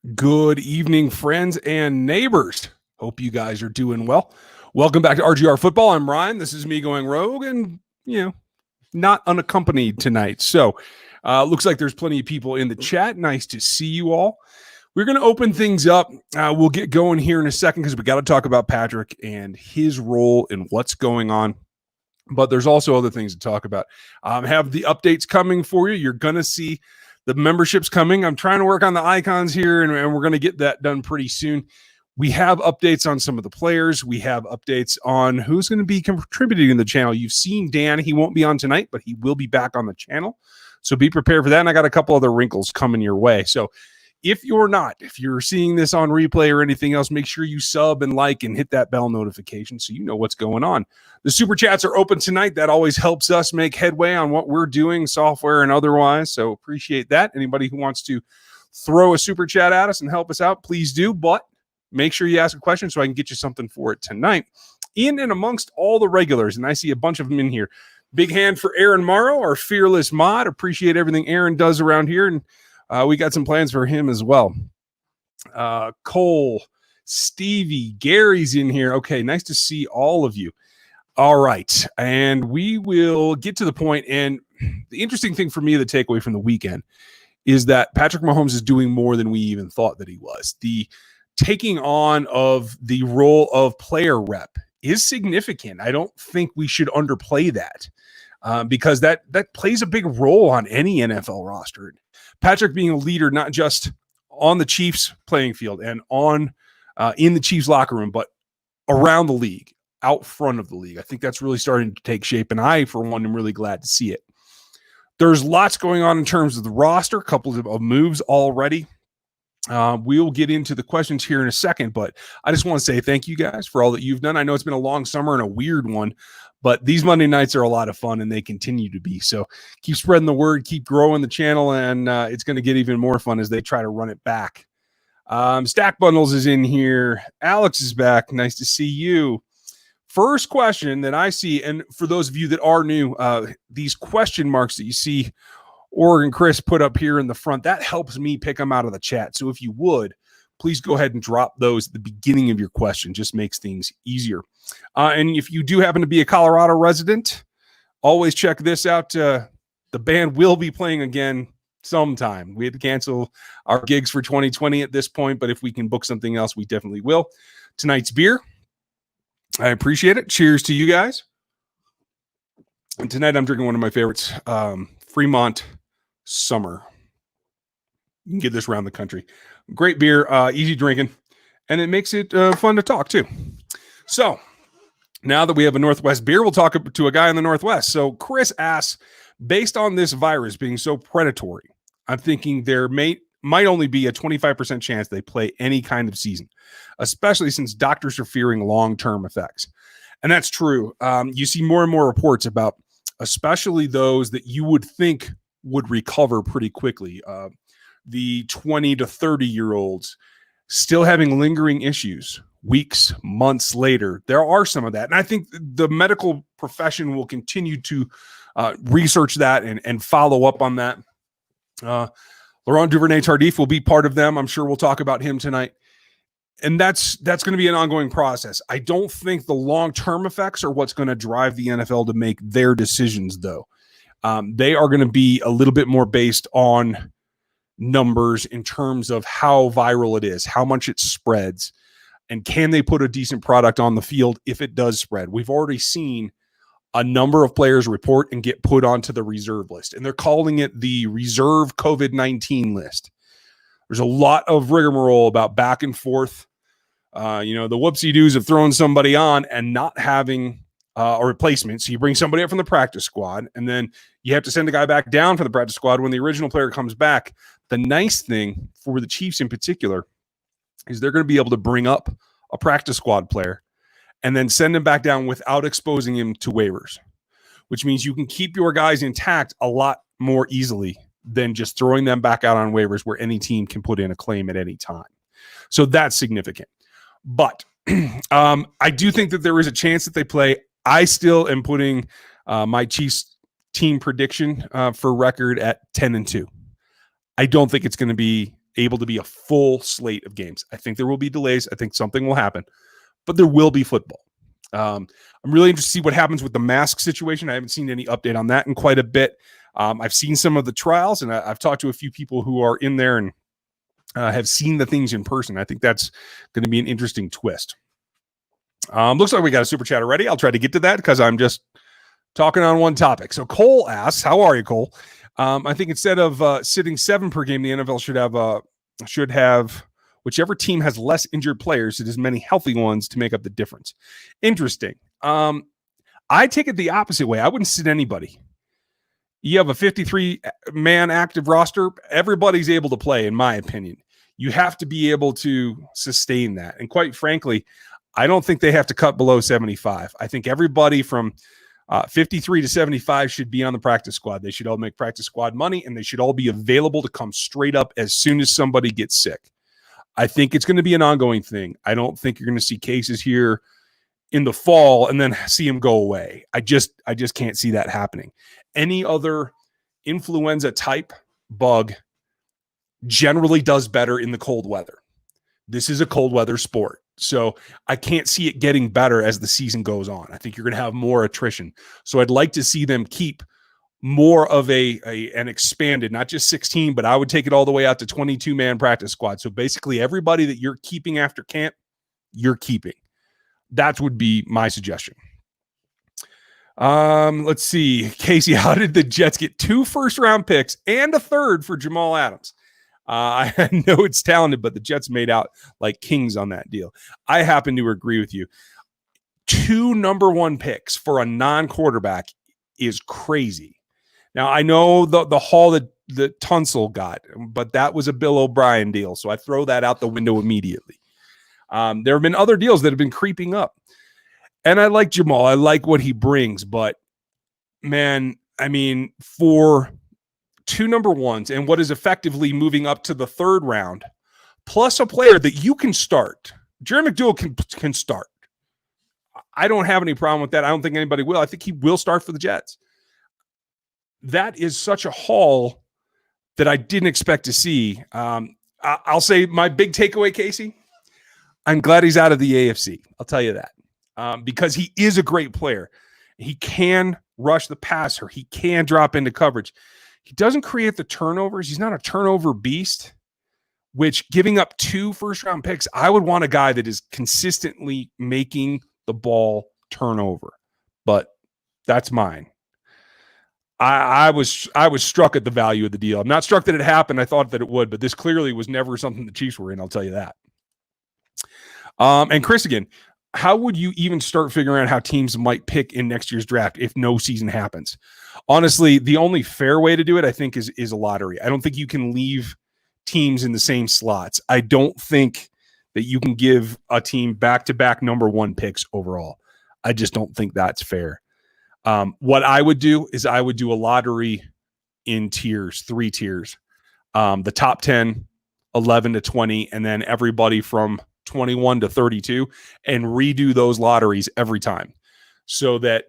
Good evening, friends and neighbors. Hope you guys are doing well. Welcome back to RGR Football. I'm Ryan. This is me going rogue and, not unaccompanied tonight. So, looks like there's plenty of people in the chat. Nice to see you all. We're going to open things up. We'll get going here in a second because we got to talk about Patrick and his role and what's going on. But there's also other things to talk about. Have the updates coming for you. You're going to see the membership's coming. I'm trying to work on the icons here, and we're going to get that done pretty soon. We have updates on some of the players. We have updates on who's going to be contributing to the channel. You've seen Dan. He won't be on tonight, but he will be back on the channel. So be prepared for that. And I got a couple other wrinkles coming your way. So if you're seeing this on replay or anything else, make sure you sub and like and hit that bell notification so you know what's going on. The super chats are open tonight. That always helps us make headway on what we're doing, software and otherwise. So appreciate that. Anybody who wants to throw a super chat at us and help us out, please do. But make sure you ask a question so I can get you something for it tonight. In and amongst all the regulars, and I see a bunch of them in here. Big hand for Aaron Morrow, our fearless mod. Appreciate everything Aaron does around here. And we got some plans for him as well. Cole, Stevie, Gary's in here. Okay, nice to see all of you. All right, and we will get to the point. And the interesting thing for me, the takeaway from the weekend, is that Patrick Mahomes is doing more than we even thought that he was. The taking on of the role of player rep is significant. I don't think we should underplay that because that plays a big role on any NFL roster. Patrick being a leader, not just on the Chiefs playing field and on in the Chiefs locker room, but around the league, out front of the league. I think that's really starting to take shape, and I, for one, am really glad to see it. There's lots going on in terms of the roster, a couple of moves already. We'll get into the questions here in a second, but I just want to say thank you guys for all that you've done. I know it's been a long summer and a weird one, but these Monday nights are a lot of fun, and they continue to be. So keep spreading the word, keep growing the channel, and it's going to get even more fun as they try to run it back. Stack Bundles is in here. Alex is back. Nice to see you. First question that I see, and for those of you that are new, these question marks that you see Oregon Chris put up here in the front, that helps me pick them out of the chat. So if you would, please go ahead and drop those at the beginning of your question. Just makes things easier. And if you do happen to be a Colorado resident, always check this out. The band will be playing again sometime. We had to cancel our gigs for 2020 at this point, but if we can book something else, we definitely will. Tonight's beer, I appreciate it. Cheers to you guys. And tonight I'm drinking one of my favorites, Fremont Summer. You can get this around the country. Great beer, easy drinking, and it makes it fun to talk too. So now that we have a Northwest beer, we'll talk to a guy in the Northwest. So Chris asks, based on this virus being so predatory, I'm thinking there might only be a 25% chance they play any kind of season, especially since doctors are fearing long-term effects. And that's true. You see more and more reports about especially those that you would think would recover pretty quickly. The 20 to 30-year-olds still having lingering issues weeks, months later. There are some of that. And I think the medical profession will continue to research that and follow up on that. Laurent Duvernay-Tardif will be part of them. I'm sure we'll talk about him tonight. And that's going to be an ongoing process. I don't think the long-term effects are what's going to drive the NFL to make their decisions, though. They are going to be a little bit more based on numbers in terms of how viral it is, how much it spreads, and can they put a decent product on the field if it does spread. We've already seen a number of players report and get put onto the reserve list, and they're calling it the reserve COVID-19 list. There's a lot of rigmarole about back and forth. The whoopsie-doos of throwing somebody on and not having a replacement. So you bring somebody up from the practice squad, and then you have to send the guy back down for the practice squad when the original player comes back. The nice thing for the Chiefs in particular is they're going to be able to bring up a practice squad player and then send him back down without exposing him to waivers, which means you can keep your guys intact a lot more easily than just throwing them back out on waivers where any team can put in a claim at any time. So that's significant. But I do think that there is a chance that they play. I still am putting my Chiefs team prediction for record at 10-2. I don't think it's going to be able to be a full slate of games. I think there will be delays. I think something will happen, but there will be football. I'm really interested to see what happens with the mask situation. I haven't seen any update on that in quite a bit. I've seen some of the trials, and I've talked to a few people who are in there and have seen the things in person. I think that's going to be an interesting twist. Looks like we got a super chat already. I'll try to get to that because I'm just talking on one topic. So Cole asks, how are you, Cole? I think instead of sitting 7 per game, the NFL should have whichever team has less injured players, it has many healthy ones to make up the difference. Interesting. I take it the opposite way. I wouldn't sit anybody. You have a 53-man active roster. Everybody's able to play, in my opinion. You have to be able to sustain that. And quite frankly, I don't think they have to cut below 75. I think everybody from 53 to 75 should be on the practice squad. They should all make practice squad money, and they should all be available to come straight up as soon as somebody gets sick. I think it's going to be an ongoing thing. I don't think you're going to see cases here in the fall and then see them go away. I just can't see that happening. Any other influenza type bug generally does better in the cold weather. This is a cold weather sport. So I can't see it getting better as the season goes on. I think you're going to have more attrition. So I'd like to see them keep more of an expanded, not just 16, but I would take it all the way out to 22-man practice squad. So basically everybody that you're keeping after camp, you're keeping. That would be my suggestion. Let's see. Casey, how did the Jets get 2 first-round picks and a third for Jamal Adams? I know it's talented, but the Jets made out like kings on that deal. I happen to agree with you. 2 number 1 picks for a non-quarterback is crazy. Now, I know the haul that Tunsil got, but that was a Bill O'Brien deal, so I throw that out the window immediately. There have been other deals that have been creeping up. And I like Jamal. I like what he brings, but, man, I mean, for 2 number 1s and what is effectively moving up to the 3rd round, plus a player that you can start. Jerry McDougal can start. I don't have any problem with that. I don't think anybody will. I think he will start for the Jets. That is such a haul that I didn't expect to see. I'll say my big takeaway, Casey, I'm glad he's out of the AFC. I'll tell you that. Because he is a great player. He can rush the passer. He can drop into coverage. He doesn't create the turnovers. He's not a turnover beast, which giving up 2 first-round picks, I would want a guy that is consistently making the ball turn over. But that's mine. I was struck at the value of the deal. I'm not struck that it happened. I thought that it would, but this clearly was never something the Chiefs were in, I'll tell you that. And Chris, again, how would you even start figuring out how teams might pick in next year's draft if no season happens? Honestly, the only fair way to do it, I think, is a lottery. I don't think you can leave teams in the same slots. I don't think that you can give a team back-to-back number 1 picks overall. I just don't think that's fair. What I would do is I would do a lottery in tiers, 3 tiers. The top 10, 11 to 20, and then everybody from 21 to 32, and redo those lotteries every time so that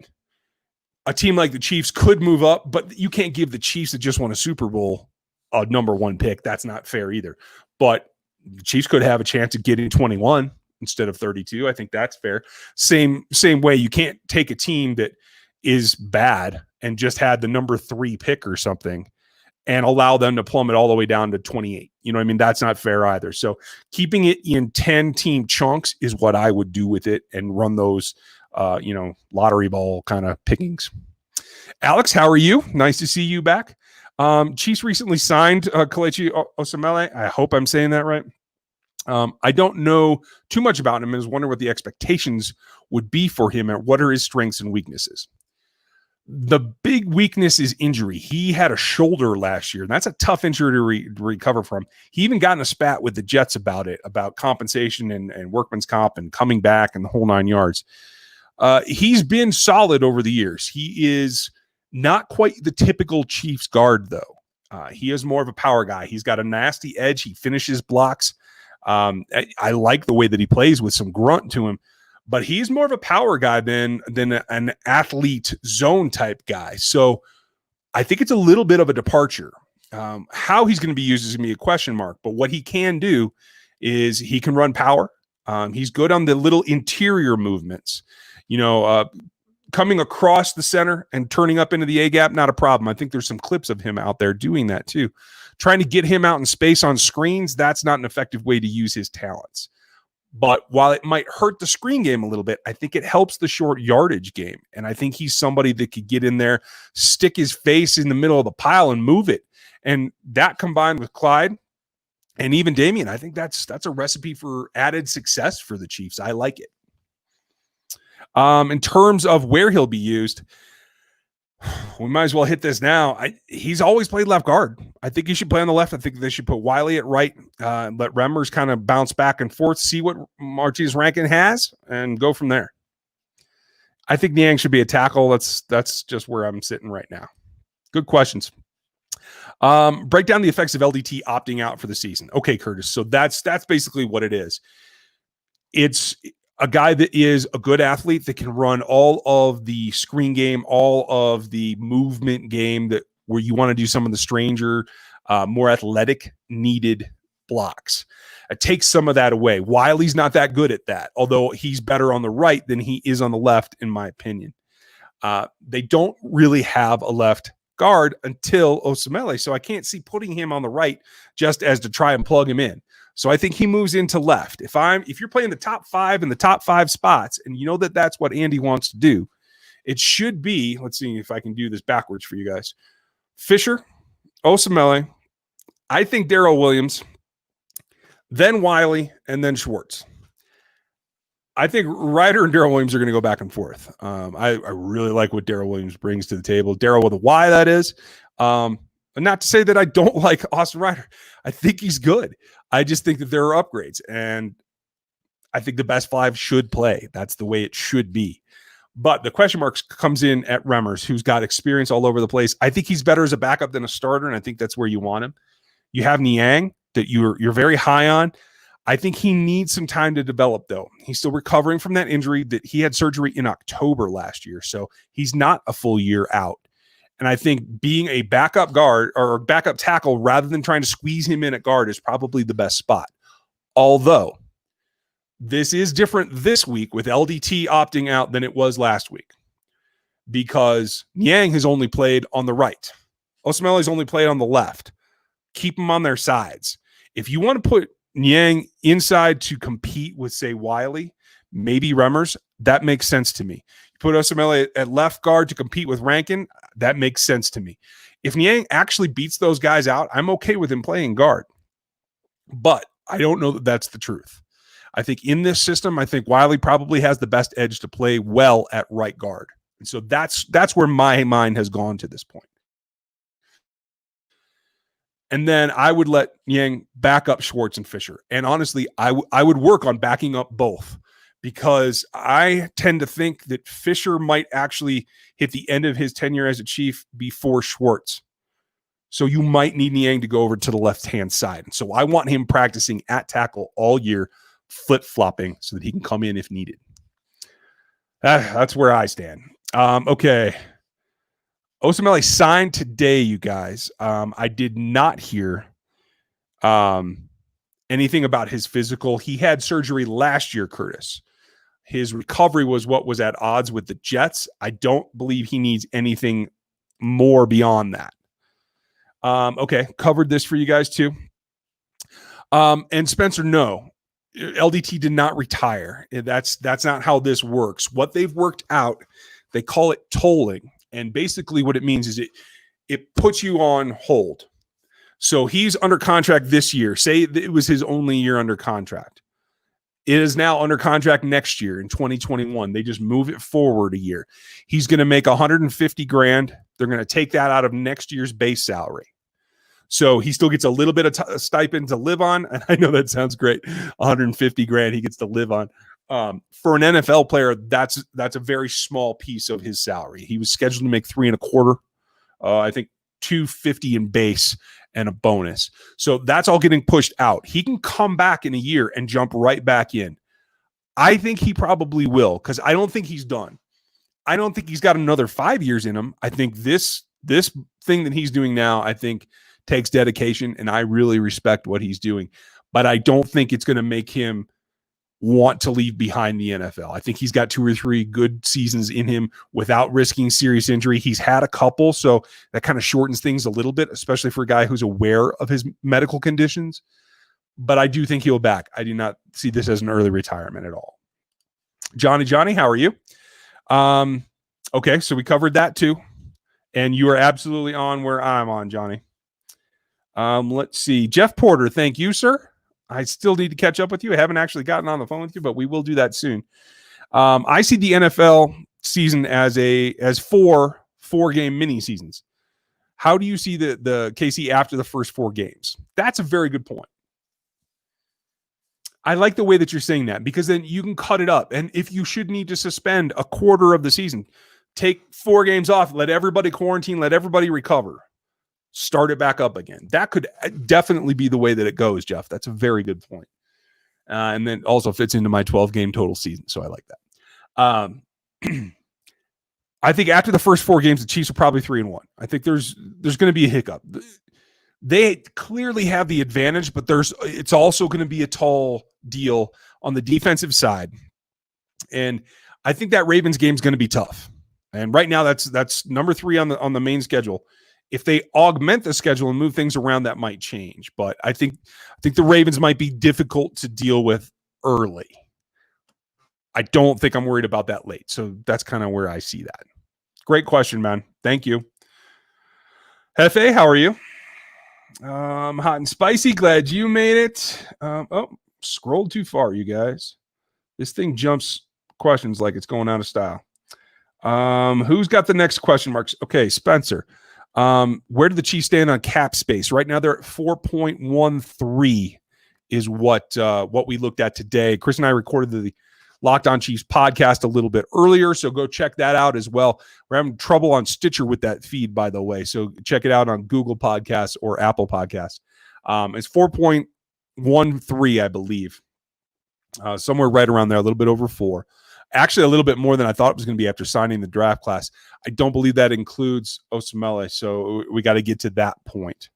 a team like the Chiefs could move up, but you can't give the Chiefs that just won a Super Bowl a number 1 pick. That's not fair either. But the Chiefs could have a chance of getting 21 instead of 32. I think that's fair. Same way, you can't take a team that is bad and just had the number 3 pick or something and allow them to plummet all the way down to 28. You know what I mean? That's not fair either. So keeping it in 10-team chunks is what I would do with it and run those, lottery ball kind of pickings. Alex, how are you? Nice to see you back. Chiefs recently signed Kelechi Osemele. I hope I'm saying that right. I don't know too much about him and was wondering what the expectations would be for him and what are his strengths and weaknesses. The big weakness is injury. He had a shoulder last year, and that's a tough injury to recover from. He even got in a spat with the Jets about it, about compensation and workman's comp and coming back and the whole 9 yards. He's been solid over the years. He is not quite the typical Chiefs guard, though. He is more of a power guy. He's got a nasty edge. He finishes blocks. I like the way that he plays with some grunt to him. But he's more of a power guy than an athlete zone type guy. So I think it's a little bit of a departure. How he's going to be used is going to be a question mark. But what he can do is he can run power. He's good on the little interior movements. Coming across the center and turning up into the A gap, not a problem. I think there's some clips of him out there doing that too. Trying to get him out in space on screens, that's not an effective way to use his talents. But while it might hurt the screen game a little bit, I think it helps the short yardage game. And I think he's somebody that could get in there, stick his face in the middle of the pile and move it. And that combined with Clyde and even Damian, I think that's a recipe for added success for the Chiefs. I like it. In terms of where he'll be used, we might as well hit this now. He's always played left guard. I think he should play on the left. I think they should put Wiley at right, let Remmers kind of bounce back and forth, see what Martinez Rankin has, and go from there. I think Niang should be a tackle. That's just where I'm sitting right now. Good questions. Break down the effects of LDT opting out for the season. Okay, Curtis. So that's basically what it is. It's a guy that is a good athlete that can run all of the screen game, all of the movement game where you want to do some of the stranger, more athletic needed blocks. It takes some of that away. Wiley's not that good at that, although he's better on the right than he is on the left, in my opinion. They don't really have a left guard until Osemele, so I can't see putting him on the right just as to try and plug him in. So I think he moves into left. If you're playing the top 5 in the top 5 spots, and you know that that's what Andy wants to do, it should be, let's see if I can do this backwards for you guys. Fisher, Osemele, I think Darrell Williams, then Wiley, and then Schwartz. I think Ryder and Darrell Williams are going to go back and forth. I really like what Darrell Williams brings to the table. Darrell with a Y, that is. And not to say that I don't like Austin Ryder. I think he's good. I just think that there are upgrades, and I think the best 5 should play. That's the way it should be. But the question marks comes in at Remmers, who's got experience all over the place. I think he's better as a backup than a starter, and I think that's where you want him. You have Niang that you're very high on. I think he needs some time to develop, though. He's still recovering from that injury that he had surgery in October last year, so he's not a full year out. And I think being a backup guard or backup tackle rather than trying to squeeze him in at guard is probably the best spot. Although this is different this week with LDT opting out than it was last week, because Niang has only played on the right. Osemele's only played on the left. Keep them on their sides. If you want to put Niang inside to compete with, say, Wiley, maybe Remmers, that makes sense to me. You put Osemele at left guard to compete with Rankin, that makes sense to me. If Niang actually beats those guys out, I'm okay with him playing guard. But I don't know that that's the truth. I think in this system, I think Wiley probably has the best edge to play well at right guard. And so that's where my mind has gone to this point. And then I would let Niang back up Schwartz and Fisher. And honestly, I would work on backing up both, because I tend to think that Fisher might actually hit the end of his tenure as a Chief before Schwartz. So you might need Niang to go over to the left-hand side. And so I want him practicing at tackle all year, flip-flopping, so that he can come in if needed. That's where I stand. Okay. Osemele signed today, you guys. I did not hear anything about his physical. He had surgery last year, Curtis. His recovery was what was at odds with the Jets. I don't believe he needs anything more beyond that. Okay, covered this for you guys too. And Spencer, no, LDT did not retire. That's not how this works. What they've worked out, they call it tolling. And basically what it means is it puts you on hold. So he's under contract this year. Say it was his only year under contract. It is now under contract next year in 2021. They just move it forward a year. He's going to make $150,000. They're going to take that out of next year's base salary. So he still gets a little bit of stipend to live on. And I know that sounds great. $150,000 he gets to live on. For an NFL player, that's a very small piece of his salary. He was scheduled to make $3.25. I think $250 in base and a bonus. So that's all getting pushed out. He can come back in a year and jump right back in. I think he probably will, because I don't think he's done. I don't think he's got another 5 years in him. I think this thing that he's doing now, I think takes dedication, and I really respect what he's doing. But I don't think it's going to make him want to leave behind the NFL. I think he's got 2 or 3 good seasons in him without risking serious injury. He's had a couple, so that kind of shortens things a little bit, especially for a guy who's aware of his medical conditions. But I do think he'll back. I do not see this as an early retirement at all. Johnny, how are you? Okay, so we covered that too. And you are absolutely on where I'm on, Johnny. Let's see. Jeff Porter, thank you, sir. I still need to catch up with you. I haven't actually gotten on the phone with you, but we will do that soon. I see the NFL season as 4 4-game mini seasons. How do you see the KC after the first 4 games? That's a very good point. I like the way that you're saying that, because then you can cut it up. And if you should need to suspend a quarter of the season, take 4 games off, let everybody quarantine, let everybody recover, start it back up again. That could definitely be the way that it goes, Jeff. That's a very good point. And then also fits into my 12-game total season. So I like that. I think after the first 4 games, the Chiefs are probably 3-1. I think there's going to be a hiccup. They clearly have the advantage, but it's also going to be a tall deal on the defensive side. And I think that Ravens game is going to be tough. And right now that's number 3 on the main schedule. If they augment the schedule and move things around, that might change. But I think the Ravens might be difficult to deal with early. I don't think I'm worried about that late. So that's kind of where I see that. Great question, man. Thank you. Hefe, how are you? Hot and spicy. Glad you made it. Scrolled too far, you guys. This thing jumps questions like it's going out of style. Who's got the next question marks? Okay, Spencer. Where do the Chiefs stand on cap space? Right now they're at 4.13 is what we looked at today. Chris and I recorded the Locked On Chiefs podcast a little bit earlier, so go check that out as well. We're having trouble on Stitcher with that feed, by the way, so check it out on Google Podcasts or Apple Podcasts. It's 4.13, I believe, somewhere right around there, a little bit over 4. Actually, a little bit more than I thought it was going to be after signing the draft class. I don't believe that includes Osamele, so we got to get to that point.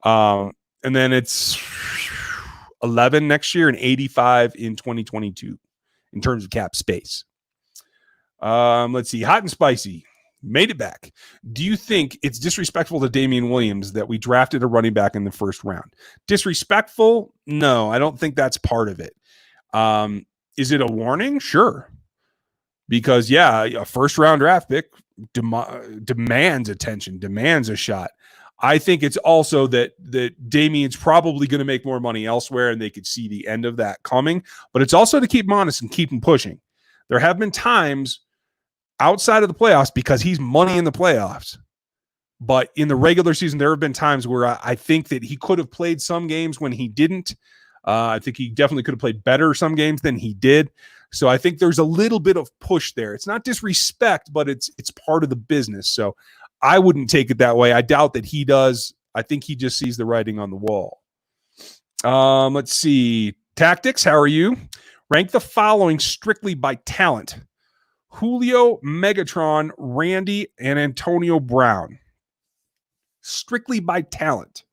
And then it's 11 next year and 85 in 2022 in terms of cap space. Let's see. Hot and spicy. Made it back. Do you think it's disrespectful to Damian Williams that we drafted a running back in the first round? Disrespectful? No, I don't think that's part of it. Is it a warning? Sure. Because, a first-round draft pick demands attention, demands a shot. I think it's also that Damian's probably going to make more money elsewhere, and they could see the end of that coming. But it's also to keep him honest and keep him pushing. There have been times outside of the playoffs, because he's money in the playoffs. But in the regular season, there have been times where I think that he could have played some games when he didn't. I think he definitely could have played better some games than he did. So I think there's a little bit of push there. It's not disrespect, but it's part of the business. So I wouldn't take it that way. I doubt that he does. I think he just sees the writing on the wall. Let's see. Tactics, how are you? Rank the following strictly by talent: Julio, Megatron, Randy, and Antonio Brown. Strictly by talent.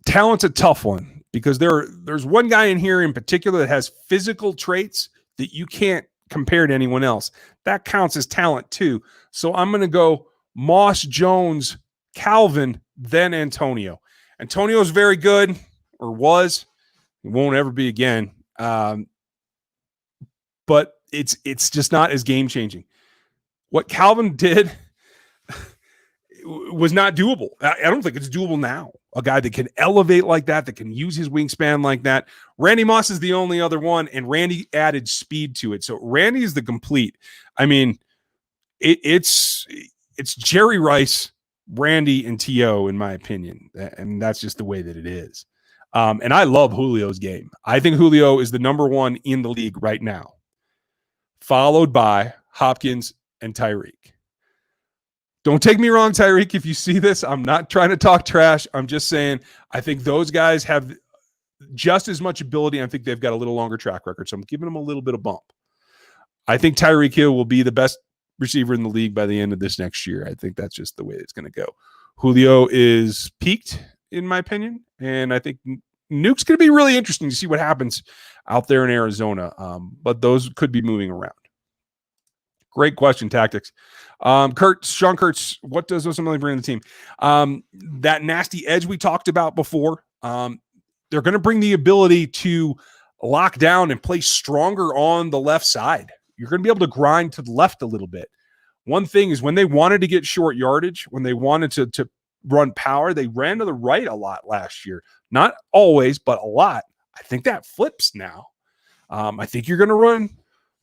Talent's a tough one, because there's one guy in here in particular that has physical traits that you can't compare to anyone else. That counts as talent too. So I'm going to go Moss, Jones, Calvin, then Antonio. Antonio's very good, or was. It won't ever be again. But it's just not as game-changing. What Calvin did was not doable. I don't think it's doable now. A guy that can elevate like that can use his wingspan like that. Randy Moss is the only other one, and Randy added speed to it. So Randy is the complete. I mean, it's Jerry Rice, Randy, and T.O., in my opinion. And that's just the way that it is. And I love Julio's game. I think Julio is the number 1 in the league right now, followed by Hopkins and Tyreek. Don't take me wrong, Tyreek. If you see this, I'm not trying to talk trash. I'm just saying I think those guys have just as much ability. I think they've got a little longer track record, so I'm giving them a little bit of bump. I think Tyreek Hill will be the best receiver in the league by the end of this next year. I think that's just the way it's going to go. Julio is peaked, in my opinion, and I think Nuke's going to be really interesting to see what happens out there in Arizona, but those could be moving around. Great question, Tactics. Sean Kurtz, what does Osamele bring to the team? That nasty edge we talked about before. They're going to bring the ability to lock down and play stronger on the left side. You're going to be able to grind to the left a little bit. One thing is when they wanted to get short yardage, when they wanted to run power, they ran to the right a lot last year. Not always, but a lot. I think that flips now. I think you're going to run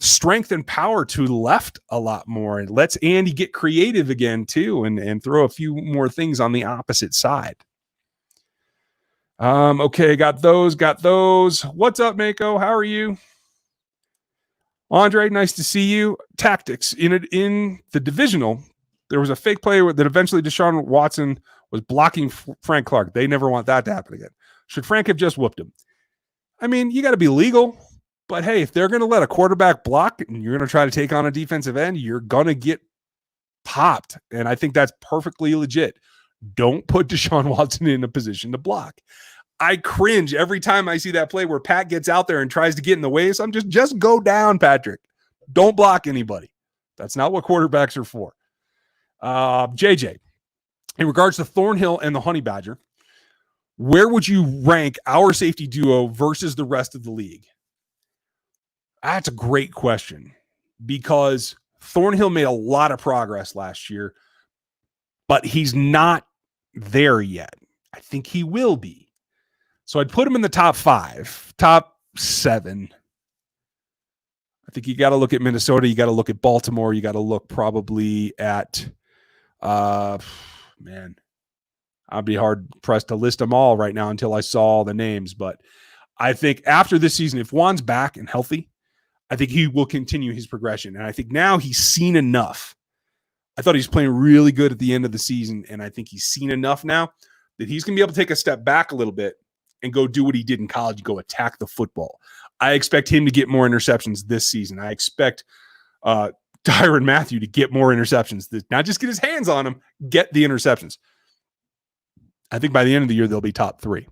strength and power to the left a lot more. It lets Andy get creative again too and throw a few more things on the opposite side. Okay, got those. What's up, Mako? How are you? Andre, nice to see you. Tactics. In the divisional, there was a fake play that eventually Deshaun Watson was blocking Frank Clark. They never want that to happen again. Should Frank have just whooped him? I mean, you got to be legal. But hey, if they're going to let a quarterback block and you're going to try to take on a defensive end, you're going to get popped. And I think that's perfectly legit. Don't put Deshaun Watson in a position to block. I cringe every time I see that play where Pat gets out there and tries to get in the way. So I'm just go down, Patrick. Don't block anybody. That's not what quarterbacks are for. JJ, in regards to Thornhill and the Honey Badger, where would you rank our safety duo versus the rest of the league? That's a great question because Thornhill made a lot of progress last year, but he's not there yet. I think he will be. So I'd put him in the top 5, top 7. I think you got to look at Minnesota. You got to look at Baltimore. You got to look probably at, I'd be hard pressed to list them all right now until I saw all the names. But I think after this season, if Juan's back and healthy, I think he will continue his progression. And I think now he's seen enough. I thought he was playing really good at the end of the season. And I think he's seen enough now that he's going to be able to take a step back a little bit and go do what he did in college, go attack the football. I expect him to get more interceptions this season. I expect Tyrann Mathieu to get more interceptions. Not just get his hands on them, get the interceptions. I think by the end of the year, they'll be top 3.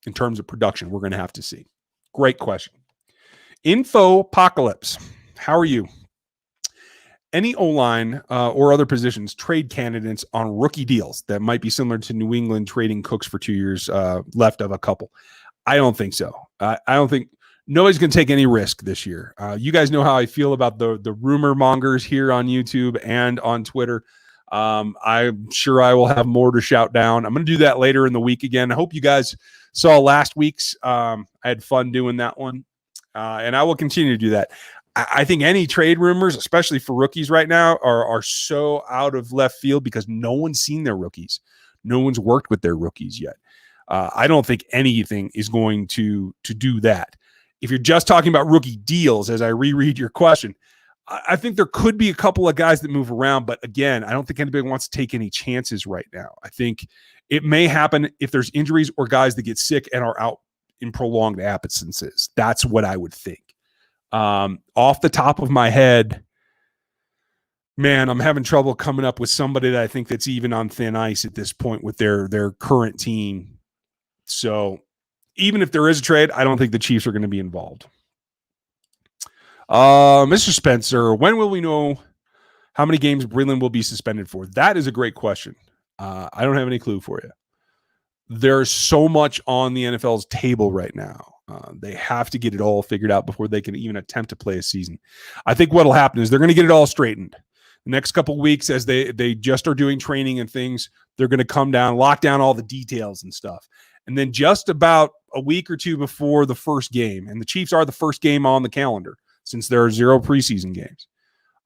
In terms of production, we're going to have to see. Great question. Info Apocalypse. How are you? Any O-line or other positions trade candidates on rookie deals that might be similar to New England trading Cooks for 2 years left of a couple? I don't think so. I don't think nobody's going to take any risk this year. You guys know how I feel about the rumor mongers here on YouTube and on Twitter. I'm sure I will have more to shout down. I'm going to do that later in the week again. I hope you guys saw last week's. I had fun doing that one. And I will continue to do that. I think any trade rumors, especially for rookies right now, are so out of left field because no one's seen their rookies. No one's worked with their rookies yet. I don't think anything is going to do that. If you're just talking about rookie deals, as I reread your question, I think there could be a couple of guys that move around. But again, I don't think anybody wants to take any chances right now. I think it may happen if there's injuries or guys that get sick and are out in prolonged absences. That's what I would think. Off the top of my head, man, I'm having trouble coming up with somebody that I think that's even on thin ice at this point with their current team. So even if there is a trade, I don't think the Chiefs are going to be involved. Mr. Spencer, when will we know how many games Breland will be suspended for? That is a great question. I don't have any clue for you. There's so much on the NFL's table right now. They have to get it all figured out before they can even attempt to play a season. I think what'll happen is they're going to get it all straightened. The next couple of weeks, as they just are doing training and things, they're going to come down, lock down all the details and stuff. And then just about a week or two before the first game, and the Chiefs are the first game on the calendar since there are 0 preseason games.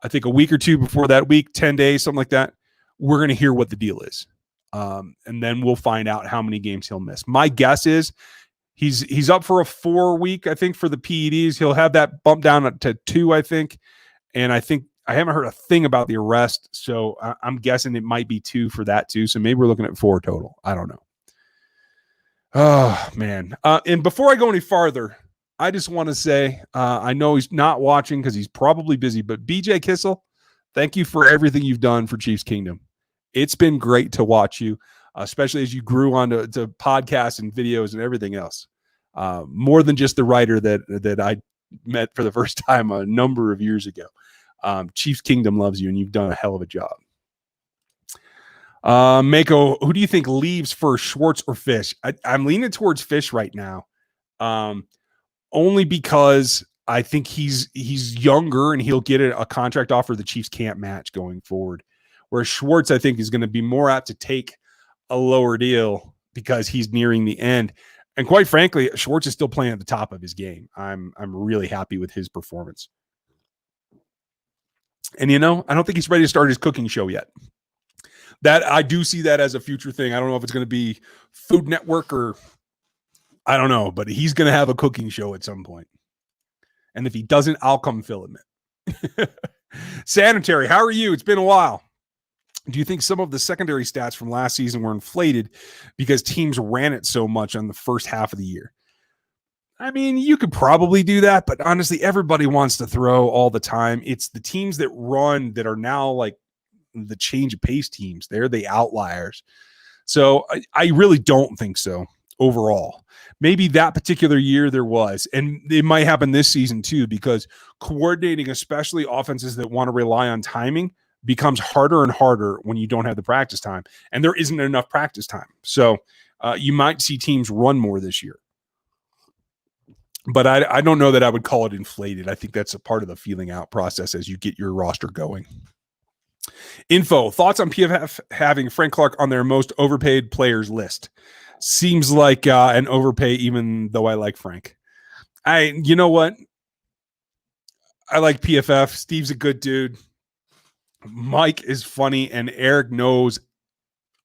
I think a week or two before that week, 10 days, something like that, we're going to hear what the deal is. And then we'll find out how many games he'll miss. My guess is he's up for a 4-week, I think, for the PEDs. He'll have that bumped down to 2, I think. And I think I haven't heard a thing about the arrest, so I'm guessing it might be 2 for that too. So maybe we're looking at 4 total. I don't know. Oh, man. And before I go any farther, I just want to say, I know he's not watching because he's probably busy, but BJ Kissel, Thank you for everything you've done for Chiefs Kingdom. It's been great to watch you, especially as you grew onto podcasts and videos and everything else. More than just the writer that I met for the first time a number of years ago. Chiefs Kingdom loves you, and you've done a hell of a job. Mako, who do you think leaves first, Schwartz or Fish? I'm leaning towards Fish right now, only because I think he's younger and he'll get a contract offer the Chiefs can't match going forward. Whereas Schwartz, I think, is going to be more apt to take a lower deal because he's nearing the end. And quite frankly, Schwartz is still playing at the top of his game. I'm really happy with his performance. And, I don't think he's ready to start his cooking show yet. That I do see that as a future thing. I don't know if it's going to be Food Network or I don't know, but he's going to have a cooking show at some point. And if he doesn't, I'll come film it. Sanitary, how are you? It's been a while. Do you think some of the secondary stats from last season were inflated because teams ran it so much on the first half of the year? I mean, you could probably do that, but honestly, everybody wants to throw all the time. It's the teams that run that are now like the change of pace teams. They're the outliers. So I really don't think so overall. Maybe that particular year there was, and it might happen this season too, because coordinating, especially offenses that want to rely on timing, becomes harder and harder when you don't have the practice time, and there isn't enough practice time. So you might see teams run more this year. But I don't know that I would call it inflated. I think that's a part of the feeling out process as you get your roster going. Info, thoughts on PFF having Frank Clark on their most overpaid players list? Seems like an overpay, even though I like Frank. You know what? I like PFF. Steve's a good dude. Mike is funny, and Eric knows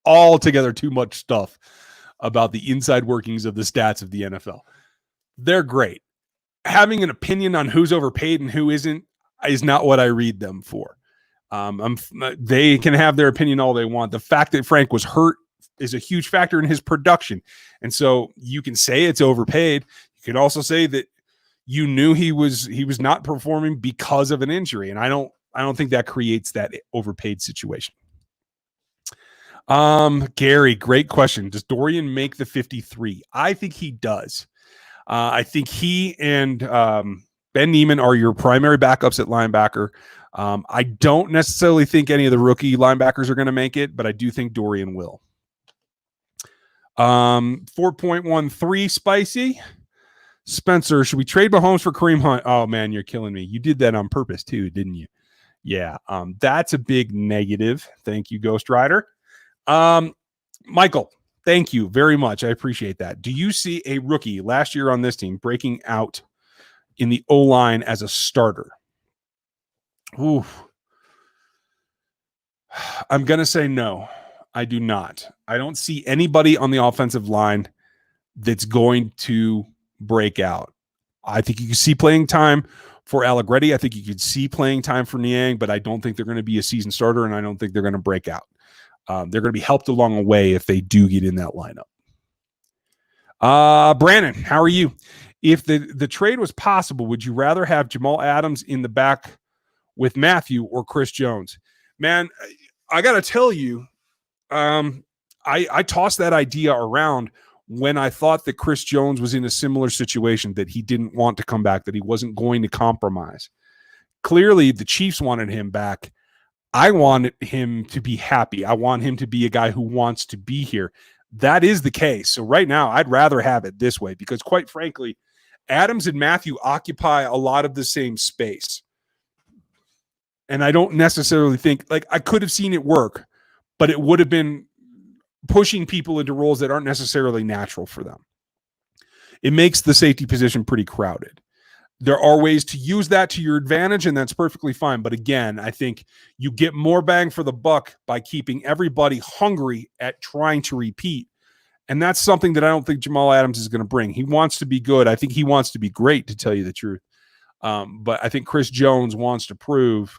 altogether too much stuff about the inside workings of the stats of the NFL. They're great. Having an opinion on who's overpaid and who isn't is not what I read them for. They can have their opinion all they want. The fact that Frank was hurt is a huge factor in his production. And so you can say it's overpaid. You can also say that you knew he was not performing because of an injury. And I don't think that creates that overpaid situation. Gary, great question. Does Dorian make the 53? I think he does. I think he and Ben Neiman are your primary backups at linebacker. I don't necessarily think any of the rookie linebackers are going to make it, but I do think Dorian will. 4.13 spicy. Spencer, should we trade Mahomes for Kareem Hunt? Oh, man, you're killing me. You did that on purpose, too, didn't you? Yeah, that's a big negative. Thank you, Ghost Rider. Michael, thank you very much. I appreciate that. Do you see a rookie last year on this team breaking out in the O-line as a starter? Ooh. I'm going to say no. I do not. I don't see anybody on the offensive line that's going to break out. I think you can see playing time for Allegretti. I think you could see playing time for Niang, but I don't think they're going to be a season starter, and I don't think they're going to break out. They're going to be helped along the way if they do get in that lineup. Brannon, how are you? If the trade was possible, would you rather have Jamal Adams in the back with Matthew or Chris Jones? Man, I got to tell you, I tossed that idea around when I thought that Chris Jones was in a similar situation, that he didn't want to come back, that he wasn't going to compromise. Clearly, the Chiefs wanted him back. I wanted him to be happy. I want him to be a guy who wants to be here. That is the case. So right now, I'd rather have it this way because, quite frankly, Adams and Matthew occupy a lot of the same space. And I don't necessarily think, I could have seen it work, but it would have been pushing people into roles that aren't necessarily natural for them. It makes the safety position pretty crowded. There are ways to use that to your advantage, and that's perfectly fine. But again, I think you get more bang for the buck by keeping everybody hungry at trying to repeat. And that's something that I don't think Jamal Adams is going to bring. He wants to be good. I think he wants to be great, to tell you the truth. But I think Chris Jones wants to prove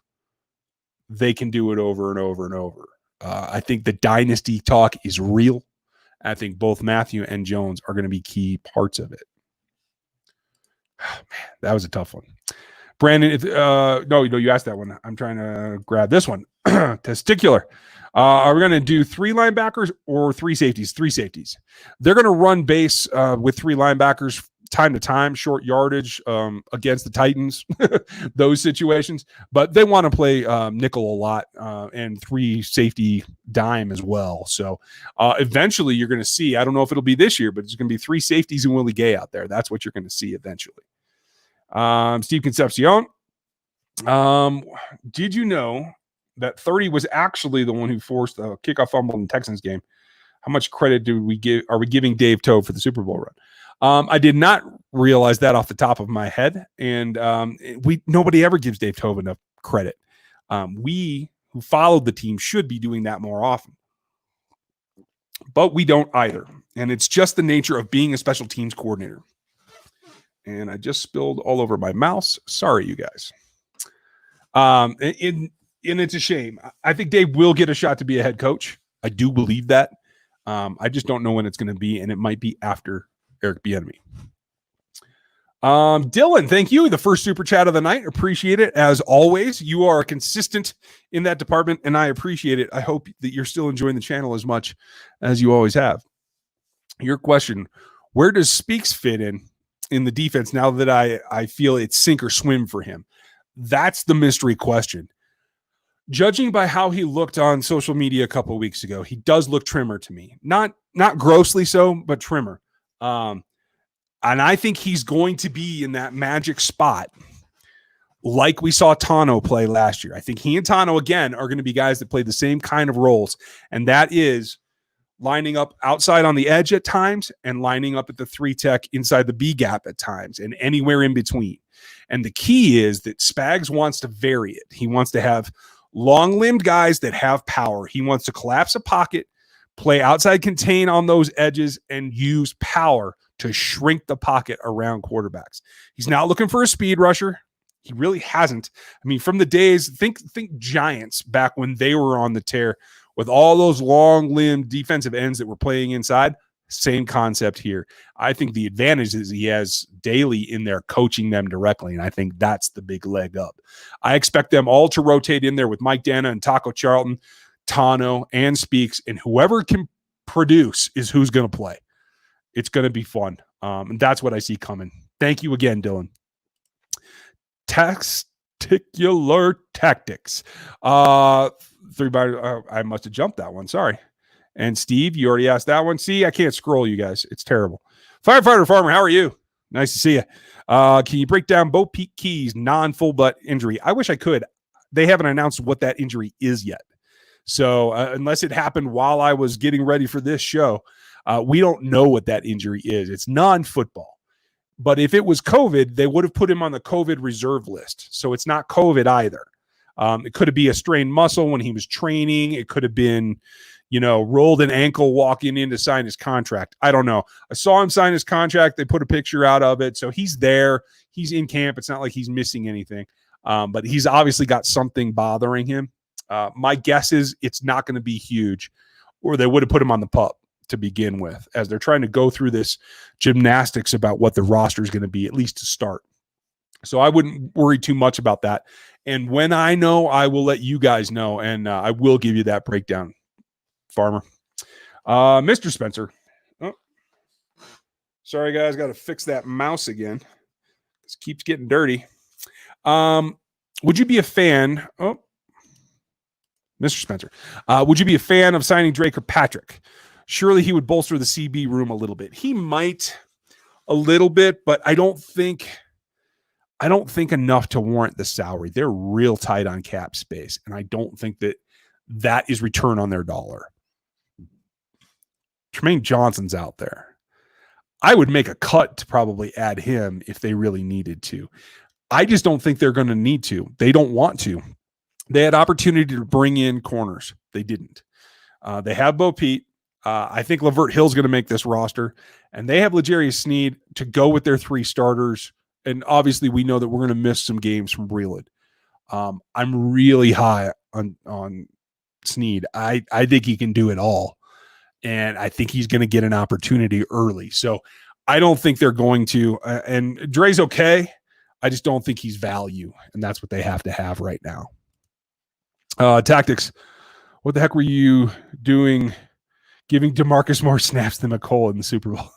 they can do it over and over and over. I think the dynasty talk is real. I think both Matthew and Jones are going to be key parts of it. Oh, man, that was a tough one. Brandon, no, you asked that one. I'm trying to grab this one. Testicular. Are we going to do 3 linebackers or 3 safeties? 3 safeties. They're going to run base with 3 linebackers time to time, short yardage against the Titans, those situations. But they want to play nickel a lot and 3 safety dime as well. So eventually you're going to see, I don't know if it'll be this year, but it's going to be 3 safeties and Willie Gay out there. That's what you're going to see eventually. Steve Concepcion. Did you know that 30 was actually the one who forced the kickoff fumble in the Texans game? How much credit are we giving Dave Toub for the Super Bowl run? I did not realize that off the top of my head, and nobody ever gives Dave Toub enough credit. We who followed the team should be doing that more often, but we don't either, and it's just the nature of being a special teams coordinator. And I just spilled all over my mouse. Sorry, you guys. And it's a shame. I think Dave will get a shot to be a head coach. I do believe that. I just don't know when it's going to be, and it might be after Eric Bieniemy. Dylan, thank you. The first super chat of the night. Appreciate it. As always, you are consistent in that department, and I appreciate it. I hope that you're still enjoying the channel as much as you always have. Your question, where does Speaks fit in the defense now that I feel it's sink or swim for him? That's the mystery question. Judging by how he looked on social media a couple of weeks ago, he does look trimmer to me. Not grossly so, but trimmer. And I think he's going to be in that magic spot like we saw Tano play last year. I think he and Tano, again, are going to be guys that play the same kind of roles, and that is lining up outside on the edge at times and lining up at the 3 tech inside the B gap at times and anywhere in between. And the key is that Spags wants to vary it. He wants to have long-limbed guys that have power. He wants to collapse a pocket, play outside contain on those edges, and use power to shrink the pocket around quarterbacks. He's not looking for a speed rusher. He really hasn't. I mean, from the days, think Giants back when they were on the tear with all those long-limbed defensive ends that were playing inside. Same concept here. I think the advantage is he has Daly in there coaching them directly, and I think that's the big leg up. I expect them all to rotate in there with Mike Dana and Taco Charlton, Tano, and Speaks, and whoever can produce is who's going to play. It's going to be fun, and that's what I see coming. Thank you again, Dylan. Testicular Tactics. I must have jumped that one. Sorry. And Steve, you already asked that one. See, I can't scroll, you guys. It's terrible. Firefighter Farmer, how are you? Nice to see you. Can you break down Bo Peep Key's non-full butt injury? I wish I could. They haven't announced what that injury is yet. So unless it happened while I was getting ready for this show, we don't know what that injury is. It's non-football. But if it was COVID, they would have put him on the COVID reserve list. So it's not COVID either. It could have been a strained muscle when he was training. It could have been, rolled an ankle walking in to sign his contract. I don't know. I saw him sign his contract. They put a picture out of it. So he's there. He's in camp. It's not like he's missing anything. But he's obviously got something bothering him. My guess is it's not going to be huge, or they would have put him on the pup to begin with, as they're trying to go through this gymnastics about what the roster is going to be, at least to start. So I wouldn't worry too much about that. And when I know, I will let you guys know, and I will give you that breakdown, Farmer. Mr. Spencer. Oh, sorry, guys. Got to fix that mouse again. This keeps getting dirty. Would you be a fan? Oh, Mr. Spencer. Would you be a fan of signing Drake or Patrick? Surely he would bolster the CB room a little bit. He might a little bit, but I don't think enough to warrant the salary. They're real tight on cap space, and I don't think that is return on their dollar. Tremaine Johnson's out there. I would make a cut to probably add him if they really needed to. I just don't think they're going to need to. They don't want to. They had opportunity to bring in corners. They didn't. They have Bo Pete. I think Lavert Hill's going to make this roster, and they have L'Jarius Sneed to go with their 3 starters. And obviously, we know that we're going to miss some games from Breland. I'm really high on Sneed. I think he can do it all, and I think he's going to get an opportunity early. So I don't think they're going to. And Dre's okay. I just don't think he's value, and that's what they have to have right now. Tactics. What the heck were you doing giving DeMarcus more snaps than McColl in the Super Bowl?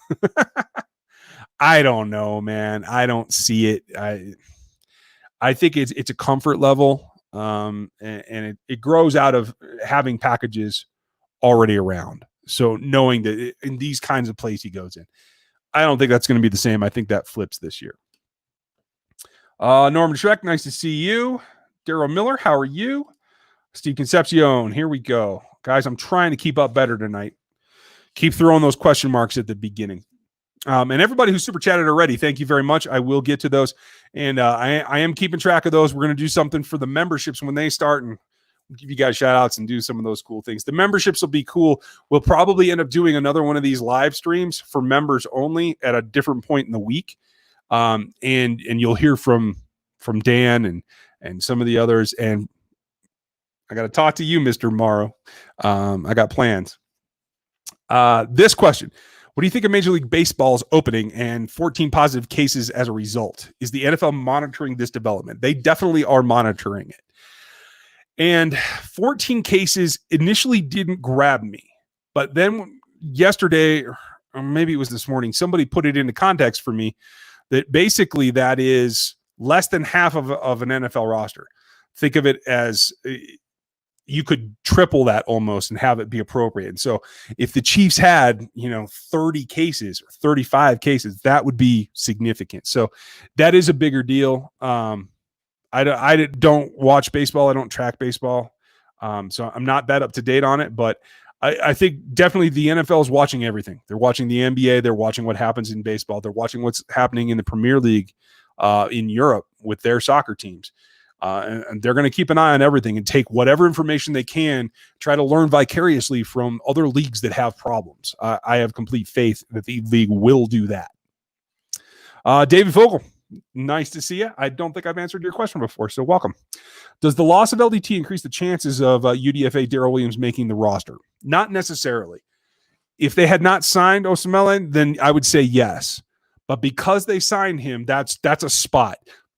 I don't know, man. I don't see it. I think it's a comfort level, and it grows out of having packages already around. So knowing that in these kinds of plays he goes in, I don't think that's going to be the same. I think that flips this year. Norman Schreck, nice to see you. Daryl Miller, how are you? Steve Concepcion, here we go. Guys, I'm trying to keep up better tonight. Keep throwing those question marks at the beginning. And everybody who super chatted already, thank you very much. I will get to those. And I am keeping track of those. We're going to do something for the memberships when they start, and we'll give you guys shout outs and do some of those cool things. The memberships will be cool. We'll probably end up doing another one of these live streams for members only at a different point in the week. And you'll hear from Dan and some of the others. And I got to talk to you, Mr. Morrow. I got plans. This question. What do you think of Major League Baseball's opening and 14 positive cases as a result? Is the NFL monitoring this development? They definitely are monitoring it. And 14 cases initially didn't grab me. But then yesterday, or maybe it was this morning, somebody put it into context for me that basically that is less than half of an NFL roster. Think of it as you could triple that almost and have it be appropriate. And so if the Chiefs had, 30 cases or 35 cases, that would be significant. So that is a bigger deal. I don't watch baseball. I don't track baseball. So I'm not that up to date on it, but I think definitely the NFL is watching everything. They're watching the NBA. They're watching what happens in baseball. They're watching what's happening in the Premier League in Europe with their soccer teams. And they're going to keep an eye on everything and take whatever information they can, try to learn vicariously from other leagues that have problems. I have complete faith that the league will do that. David Vogel, nice to see you. I don't think I've answered your question before, so welcome. Does the loss of LDT increase the chances of UDFA Darrell Williams making the roster? Not necessarily. If they had not signed Osamele, then I would say yes. But because they signed him, that's a spot.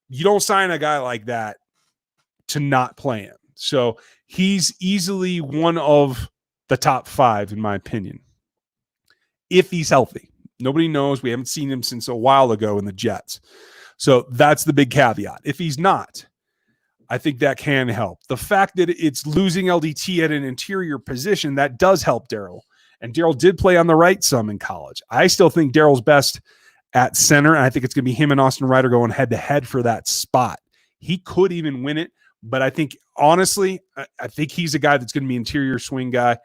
You don't sign a guy like that to not play him. So he's easily one of the top 5, in my opinion, if he's healthy. Nobody knows. We haven't seen him since a while ago in the Jets. So that's the big caveat. If he's not, I think that can help. The fact that it's losing LDT at an interior position, that does help Darrell. And Darrell did play on the right some in college. I still think Darrell's best at center, and I think it's going to be him and Austin Ryder going head-to-head for that spot. He could even win it. But I think, honestly, I think he's a guy that's going to be interior swing guy.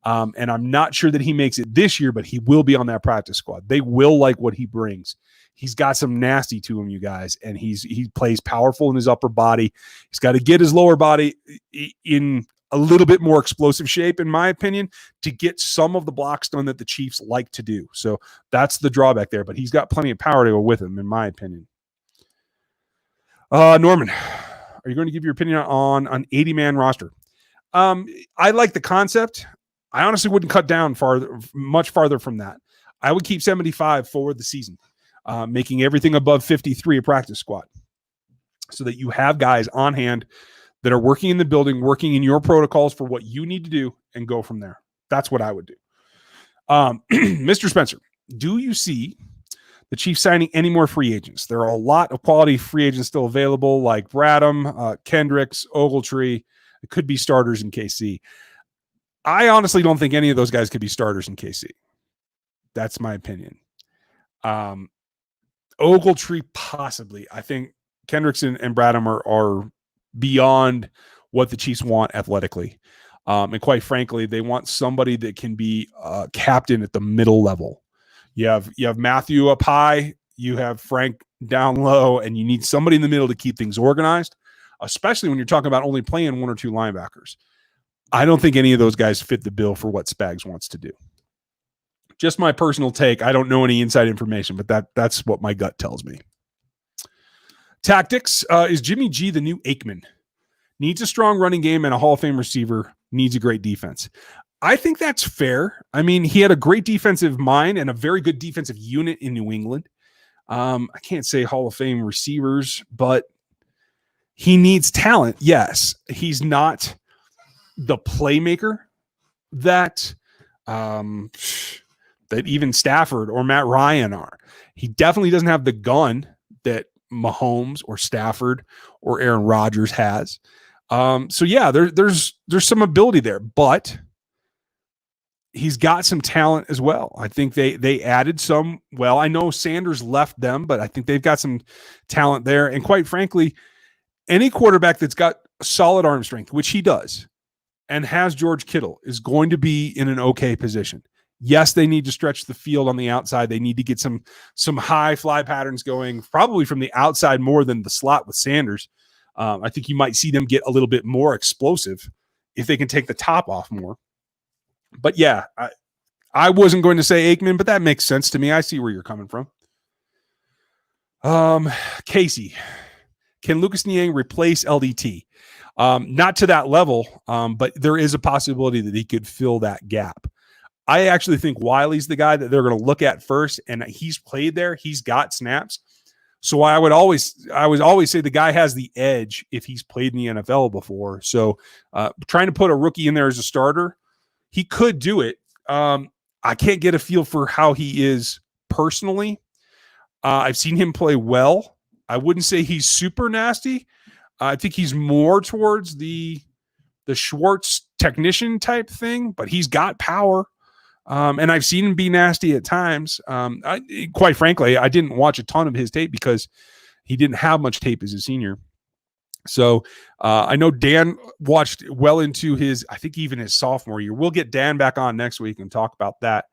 And I'm not sure that he makes it this year, but he will be on that practice squad. They will like what he brings. He's got some nasty to him, you guys, and he plays powerful in his upper body. He's got to get his lower body in a little bit more explosive shape, in my opinion, to get some of the blocks done that the Chiefs like to do. So that's the drawback there, but he's got plenty of power to go with him, in my opinion. Norman, are you going to give your opinion on an 80-man roster? I like the concept. I honestly wouldn't cut down much farther from that. I would keep 75 for the season, making everything above 53 a practice squad so that you have guys on hand that are working in the building, working in your protocols for what you need to do, and go from there. That's what I would do. Mr. Spencer, do you see the Chiefs signing any more free agents? There are a lot of quality free agents still available, like Bradham, Kendricks, Ogletree. It could be starters in KC. I honestly don't think any of those guys could be starters in KC. That's my opinion. Ogletree, possibly. I think Kendricks and Bradham are beyond what the Chiefs want athletically. And quite frankly, they want somebody that can be a captain at the middle level. You have Matthew up high, you have Frank down low, and you need somebody in the middle to keep things organized, especially when you're talking about only playing 1 or 2 linebackers. I don't think any of those guys fit the bill for what Spags wants to do. Just my personal take. I don't know any inside information, but that's what my gut tells me. Tactics, is Jimmy G the new Aikman? Needs a strong running game and a Hall of Fame receiver, needs a great defense. I think that's fair. I mean, he had a great defensive mind and a very good defensive unit in New England. I can't say Hall of Fame receivers, but he needs talent. Yes, he's not the playmaker that that even Stafford or Matt Ryan are. He definitely doesn't have the gun that Mahomes or Stafford or Aaron Rodgers has. So yeah, there's some ability there, but he's got some talent as well. I think they added some. Well, I know Sanders left them, but I think they've got some talent there. And quite frankly, any quarterback that's got solid arm strength, which he does, and has George Kittle, is going to be in an okay position. Yes, they need to stretch the field on the outside. They need to get some high fly patterns going, probably from the outside more than the slot with Sanders. I think you might see them get a little bit more explosive if they can take the top off more. But yeah, I wasn't going to say Aikman, but that makes sense to me. I see where you're coming from. Casey, can Lucas Niang replace LDT? Not to that level, but there is a possibility that he could fill that gap. I actually think Wiley's the guy that they're going to look at first, and he's played there. He's got snaps. So I would always say the guy has the edge if he's played in the NFL before. So trying to put a rookie in there as a starter, he could do it. I can't get a feel for how he is personally. I've seen him play well. I wouldn't say he's super nasty. I think he's more towards the Schwartz technician type thing, but he's got power. And I've seen him be nasty at times. Quite frankly, I didn't watch a ton of his tape because he didn't have much tape as a senior. So I know Dan watched well into I think even his sophomore year. We'll get Dan back on next week and talk about that.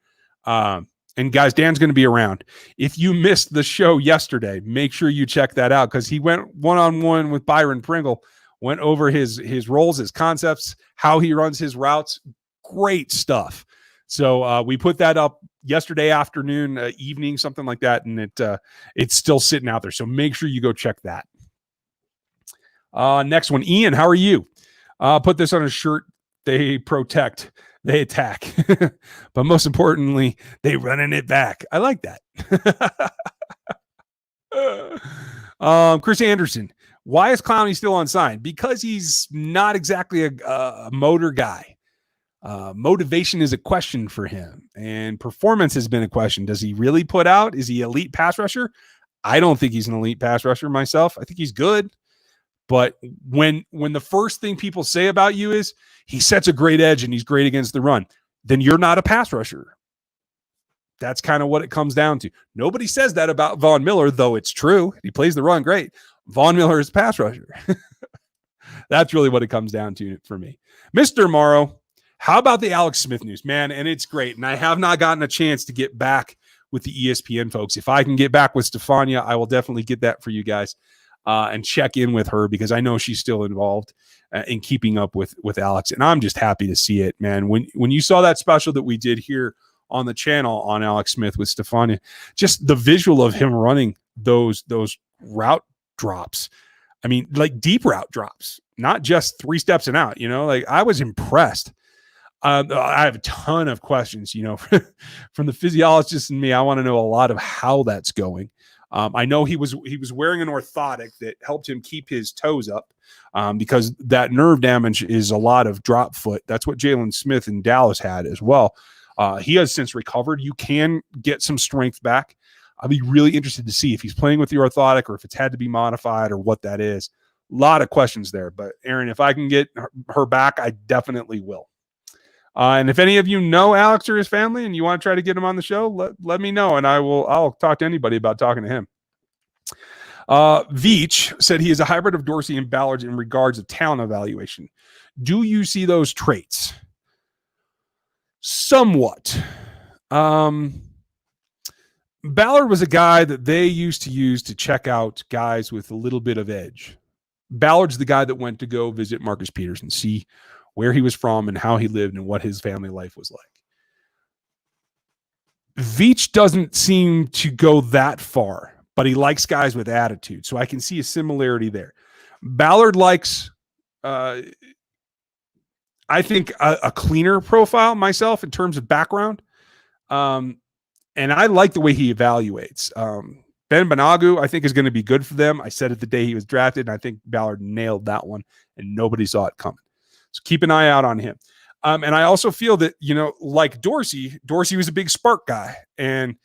And guys, Dan's going to be around. If you missed the show yesterday, make sure you check that out because he went one-on-one with Byron Pringle, went over his roles, his concepts, how he runs his routes. Great stuff. So we put that up yesterday afternoon, evening, something like that, and it's still sitting out there. So make sure you go check that. Next one, Ian, how are you? Put this on a shirt. They protect, they attack, but most importantly, they running it back. I like that. Chris Anderson, why is Clowney still unsigned? Because he's not exactly a motor guy. Motivation is a question for him, and performance has been a question. Does he really put out? Is he elite pass rusher? I don't think he's an elite pass rusher myself. I think he's good. But when the first thing people say about you is he sets a great edge and he's great against the run, then you're not a pass rusher. That's kind of what it comes down to. Nobody says that about Von Miller, though it's true. He plays the run great. Von Miller is a pass rusher. That's really what it comes down to for me. Mr. Morrow, how about the Alex Smith news, man? And it's great. And I have not gotten a chance to get back with the ESPN folks. If I can get back with Stefania, I will definitely get that for you guys and check in with her because I know she's still involved in keeping up with Alex. And I'm just happy to see it, man. When you saw that special that we did here on the channel on Alex Smith with Stefania, just the visual of him running those route drops. I mean, like deep route drops, not just 3 steps and out, like I was impressed. I have a ton of questions, from the physiologist and me. I want to know a lot of how that's going. I know he was wearing an orthotic that helped him keep his toes up because that nerve damage is a lot of drop foot. That's what Jalen Smith in Dallas had as well. He has since recovered. You can get some strength back. I'll be really interested to see if he's playing with the orthotic or if it's had to be modified or what that is. A lot of questions there. But, Aaron, if I can get her back, I definitely will. And if any of you know Alex or his family and you want to try to get him on the show, let me know, and I'll talk to anybody about talking to him. Veach said he is a hybrid of Dorsey and Ballard in regards of talent evaluation. Do you see those traits? Somewhat. Ballard was a guy that they used to use to check out guys with a little bit of edge. Ballard's the guy that went to go visit Marcus Peters and see where he was from and how he lived and what his family life was like. Veach doesn't seem to go that far, but he likes guys with attitude. So I can see a similarity there. Ballard likes, I think, a cleaner profile myself in terms of background. And I like the way he evaluates. Ben Banagu, I think, is going to be good for them. I said it the day he was drafted, and I think Ballard nailed that one, and nobody saw it coming. So keep an eye out on him. And I also feel that, like Dorsey was a big spark guy, and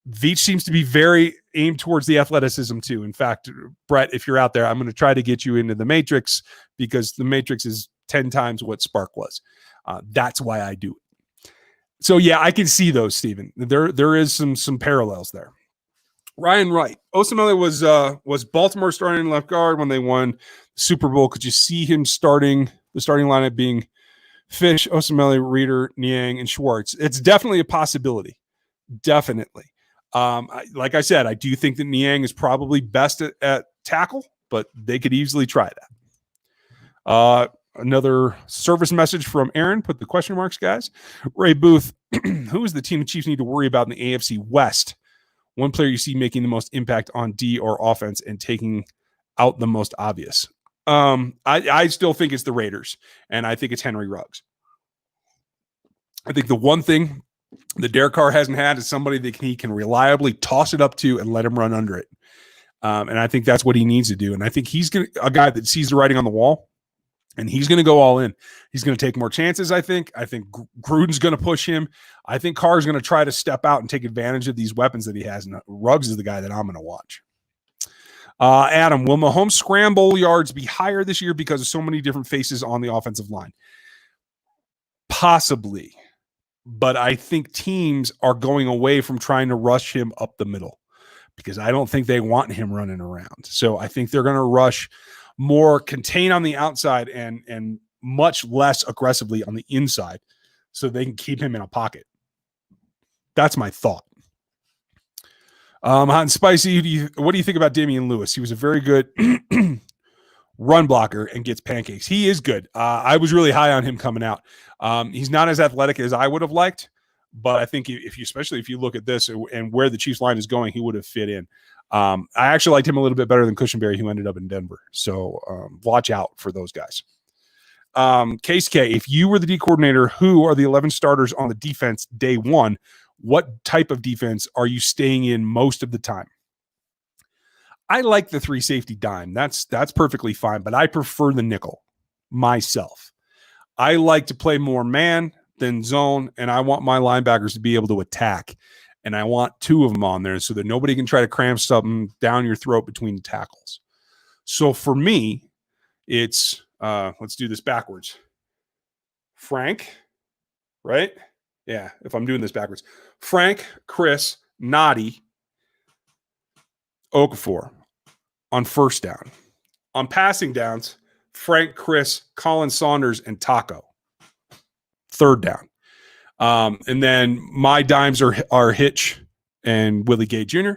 Veach seems to be very aimed towards the athleticism too. In fact, Brett, if you're out there, I'm going to try to get you into the Matrix, because the Matrix is 10 times what Spark was. That's why I do it. So yeah, I can see those, Stephen. There is some parallels there. Ryan Wright. Osemele was Baltimore starting left guard when they won the Super Bowl. Could you see him starting the starting lineup being Fish, Osemele, Reeder, Niang, and Schwartz? It's definitely a possibility. Definitely. Like I said, I do think that Niang is probably best at tackle, but they could easily try that. Another service message from Aaron. Put the question marks, guys. Ray Booth. Who is the team the Chiefs need to worry about in the AFC West? One player you see making the most impact on D or offense and taking out the most obvious. I still think it's the Raiders, and I think it's Henry Ruggs. I think the one thing that Derek Carr hasn't had is somebody that he can reliably toss it up to and let him run under it. And I think that's what he needs to do. And I think he's a guy that sees the writing on the wall, and he's going to go all in. He's going to take more chances, I think. I think Gruden's going to push him. I think Carr's going to try to step out and take advantage of these weapons that he has. And Ruggs is the guy that I'm going to watch. Adam, will Mahomes scramble yards be higher this year because of so many different faces on the offensive line? Possibly. But I think teams are going away from trying to rush him up the middle, because I don't think they want him running around. So I think they're going to rush more, contain on the outside, and much less aggressively on the inside, so they can keep him in a pocket. That's my thought. Hot and Spicy, what do you think about Damian Lewis? He was a very good run blocker and gets pancakes. He is good. I was really high on him coming out. He's not as athletic as I would have liked, but I think especially if you look at this and where the Chiefs line is going, he would have fit in. I actually liked him a little bit better than Cushenberry, who ended up in Denver. So watch out for those guys. Case K, if you were the D coordinator, who are the 11 starters on the defense day one? What type of defense are you staying in most of the time? I like the 3 safety dime. That's perfectly fine, but I prefer the nickel myself. I like to play more man than zone, and I want my linebackers to be able to attack. And I want 2 of them on there so that nobody can try to cram something down your throat between the tackles. So for me, it's let's do this backwards. Frank, right? Yeah, if I'm doing this backwards. Frank, Chris, Noddy, Okafor on first down. On passing downs, Frank, Chris, Colin Saunders, and Taco. Third down. And then my dimes are Hitch and Willie Gay Jr.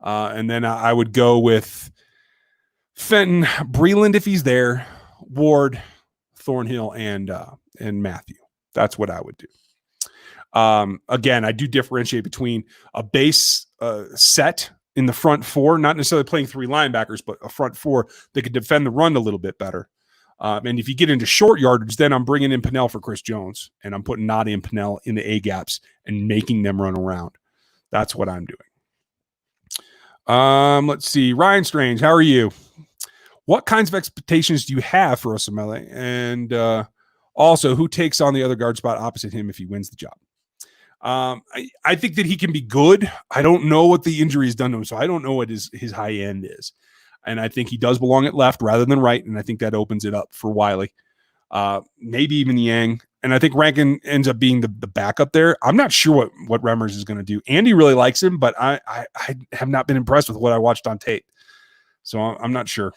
And then I would go with Fenton, Breland if he's there, Ward, Thornhill, and Matthew. That's what I would do. Again, I do differentiate between a base set in the front 4, not necessarily playing 3 linebackers, but a front 4 that could defend the run a little bit better. And if you get into short yardage, then I'm bringing in Pennell for Chris Jones, and I'm putting Noddy and Pennell in the A gaps and making them run around. That's what I'm doing. Let's see. Ryan Strange, how are you? What kinds of expectations do you have for Osemele? And also, who takes on the other guard spot opposite him if he wins the job? I think that he can be good. I don't know what the injury has done to him, so I don't know what his high end is. And I think he does belong at left rather than right, and I think that opens it up for Wiley. Maybe even Yang. And I think Rankin ends up being the backup there. I'm not sure what Remmers is going to do. Andy really likes him, but I have not been impressed with what I watched on tape. So I'm not sure.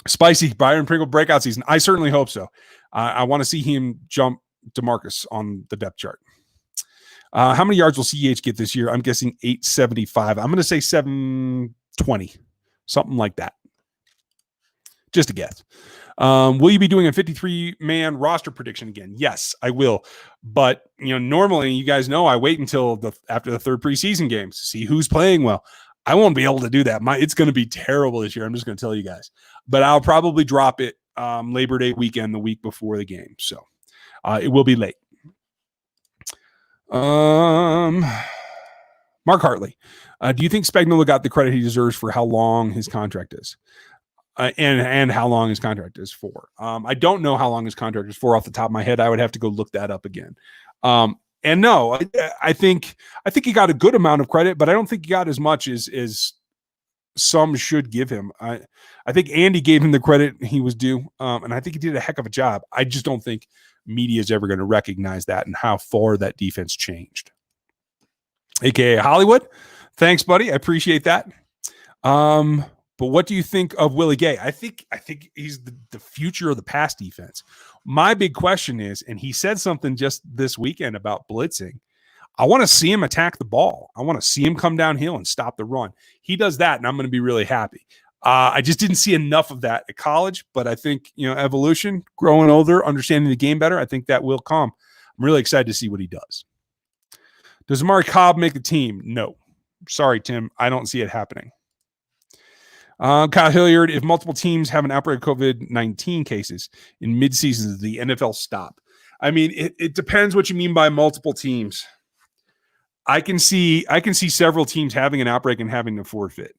Spicy, Byron Pringle breakout season. I certainly hope so. I want to see him jump DeMarcus on the depth chart. How many yards will CEH get this year? I'm guessing 875. I'm going to say 720, something like that. Just a guess. Will you be doing a 53-man roster prediction again? Yes, I will. But normally, you guys know I wait until after the 3rd preseason game to see who's playing well. I won't be able to do that. It's going to be terrible this year. I'm just going to tell you guys. But I'll probably drop it Labor Day weekend, the week before the game. So it will be late. Mike Mark Hartley, do you think Spagnuolo got the credit he deserves for how long his contract is? And how long his contract is for? I don't know how long his contract is for off the top of my head. I would have to go look that up again. And no, I think he got a good amount of credit, but I don't think he got as much as some should give him. I think Andy gave him the credit he was due, and I think he did a heck of a job. I just don't think media is ever going to recognize that and how far that defense changed. AKA Hollywood, thanks, buddy. I appreciate that. But what do you think of Willie Gay? I think he's the future of the pass defense. My big question is, and he said something just this weekend about blitzing. I want to see him attack the ball. I want to see him come downhill and stop the run. He does that, and I'm going to be really happy. I just didn't see enough of that at college, but I think, evolution, growing older, understanding the game better, I think that will come. I'm really excited to see what he does. Does Amari Cobb make the team? No. Sorry, Tim. I don't see it happening. Kyle Hilliard, if multiple teams have an outbreak of COVID-19 cases in midseason, does the NFL stop? I mean, it depends what you mean by multiple teams. I can see several teams having an outbreak and having to forfeit.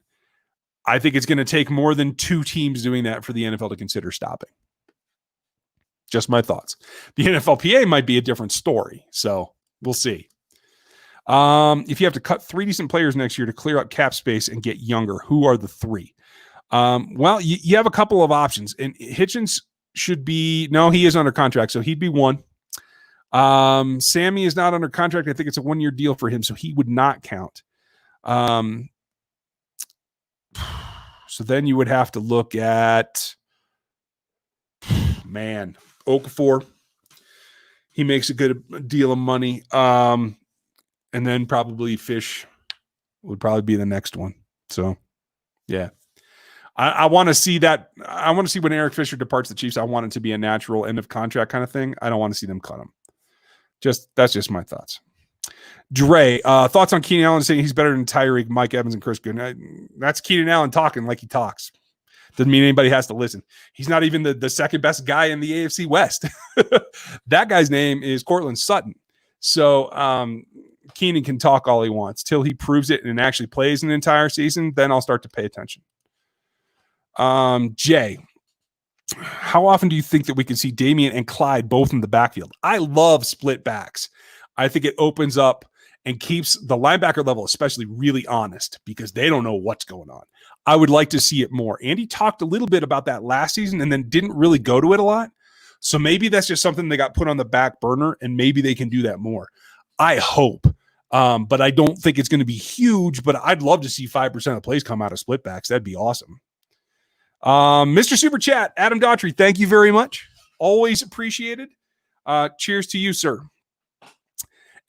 I think it's going to take more than 2 teams doing that for the NFL to consider stopping. Just my thoughts. The NFLPA might be a different story, so we'll see. If you have to cut 3 decent players next year to clear up cap space and get younger, who are the 3? Well, you have a couple of options, and Hitchens should be, no, he is under contract, so he'd be one. Sammy is not under contract. I think it's a 1-year deal for him, so he would not count. So then you would have to look at, Okafor. He makes a good deal of money. And then probably Fish would probably be the next one. So, yeah. I want to see that. I want to see when Eric Fisher departs the Chiefs. I want it to be a natural end of contract kind of thing. I don't want to see them cut him. That's just my thoughts. Dre, thoughts on Keenan Allen saying he's better than Tyreek, Mike Evans, and Chris Goodwin. That's Keenan Allen talking like he talks. Doesn't mean anybody has to listen. He's not even the second best guy in the AFC West. That guy's name is Cortland Sutton. So Keenan can talk all he wants till he proves it and actually plays an entire season. Then I'll start to pay attention. Jay, how often do you think that we can see Damian and Clyde both in the backfield? I love split backs. I think it opens up and keeps the linebacker level especially really honest because they don't know what's going on. I would like to see it more. Andy talked a little bit about that last season and then didn't really go to it a lot. So maybe that's just something they got put on the back burner and maybe they can do that more. I hope. But I don't think it's going to be huge, but I'd love to see 5% of plays come out of split backs. That'd be awesome. Mr. Super Chat, Adam Daughtry, thank you very much. Always appreciated. Cheers to you, sir.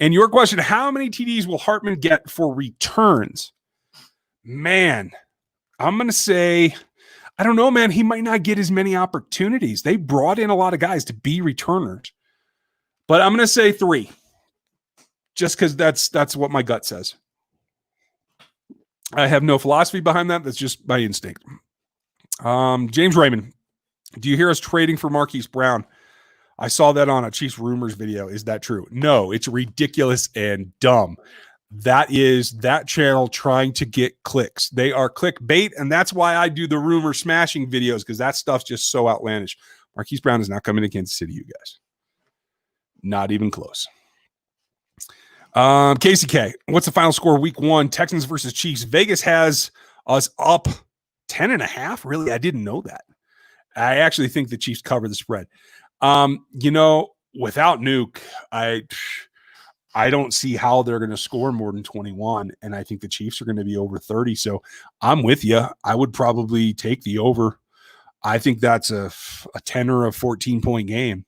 And your question, how many TDs will Hartman get for returns? Man, I'm going to say, I don't know, man. He might not get as many opportunities. They brought in a lot of guys to be returners. But I'm going to say 3. Just because that's what my gut says. I have no philosophy behind that. That's just my instinct. James Raymond, do you hear us trading for Marquise Brown? I saw that on a Chiefs Rumors video. Is that true? No, it's ridiculous and dumb. That is that channel trying to get clicks. They are clickbait, and that's why I do the rumor smashing videos, because that stuff's just so outlandish. Marquise Brown is not coming to Kansas City, you guys. Not even close. Casey K, what's the final score week 1? Texans versus Chiefs. Vegas has us up 10.5. Really? I didn't know that. I actually think the Chiefs cover the spread. Without Nuke, I don't see how they're going to score more than 21. And I think the Chiefs are going to be over 30. So I'm with you. I would probably take the over. I think that's a 10 or a 14-point game.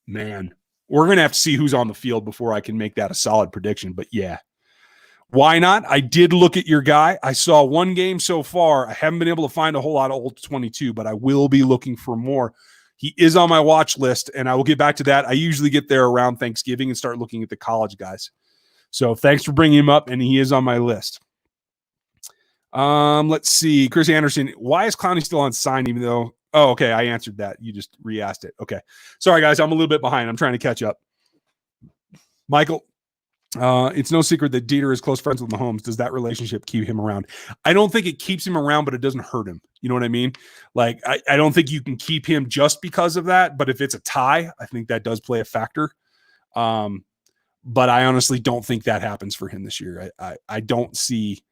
Man, we're going to have to see who's on the field before I can make that a solid prediction. But yeah, why not? I did look at your guy. I saw one game so far. I haven't been able to find a whole lot of old 22, but I will be looking for more. He is on my watch list, and I will get back to that. I usually get there around Thanksgiving and start looking at the college guys. So thanks for bringing him up, and he is on my list. Let's see. Chris Anderson, why is Clowney still on sign even though – oh, okay, I answered that. You just re-asked it. Okay. Sorry, guys. I'm a little bit behind. I'm trying to catch up. Michael, It's no secret that Dieter is close friends with Mahomes. Does that relationship keep him around? I don't think it keeps him around, but it doesn't hurt him. You know what I mean? Like, I don't think you can keep him just because of that. But if it's a tie, I think that does play a factor. But I honestly don't think that happens for him this year. I don't see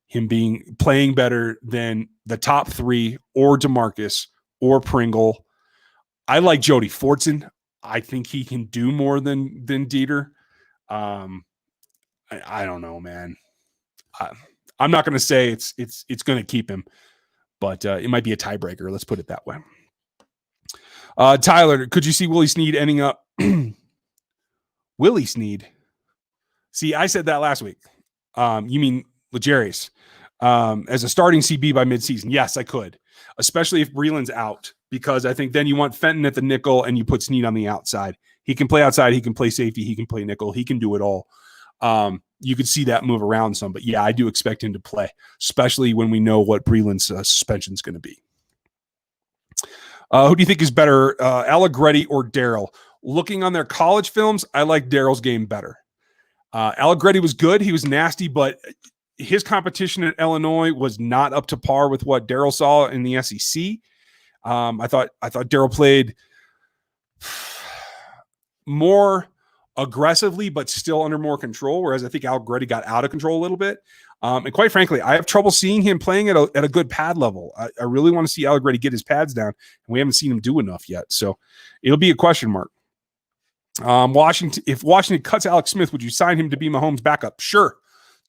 him playing better than the top three or DeMarcus or Pringle. I like Jody Fortson. I think he can do more than Dieter. I don't know, man. I'm not going to say it's going to keep him, but it might be a tiebreaker. Let's put it that way. Tyler, could you see Willie Snead ending up? Willie Snead. See, I said that last week. You mean L'Jarius as a starting CB by midseason? Yes, I could, especially if Breland's out, because I think then you want Fenton at the nickel and you put Snead on the outside. He can play outside. He can play safety. He can play nickel. He can do it all. You could see that move around some, but yeah, I do expect him to play, especially when we know what Breland's suspension is going to be. Who do you think is better, Allegretti or Darryl? Looking on their college films, I like Darryl's game better. Allegretti was good. He was nasty, but his competition at Illinois was not up to par with what Darryl saw in the SEC. I thought Darryl played more aggressively, but still under more control, whereas I think Allegretti got out of control a little bit. And quite frankly, I have trouble seeing him playing at a good pad level. I really want to see Allegretti get his pads down, and we haven't seen him do enough yet. So it'll be a question mark. If Washington cuts Alex Smith, would you sign him to be Mahomes' backup? Sure.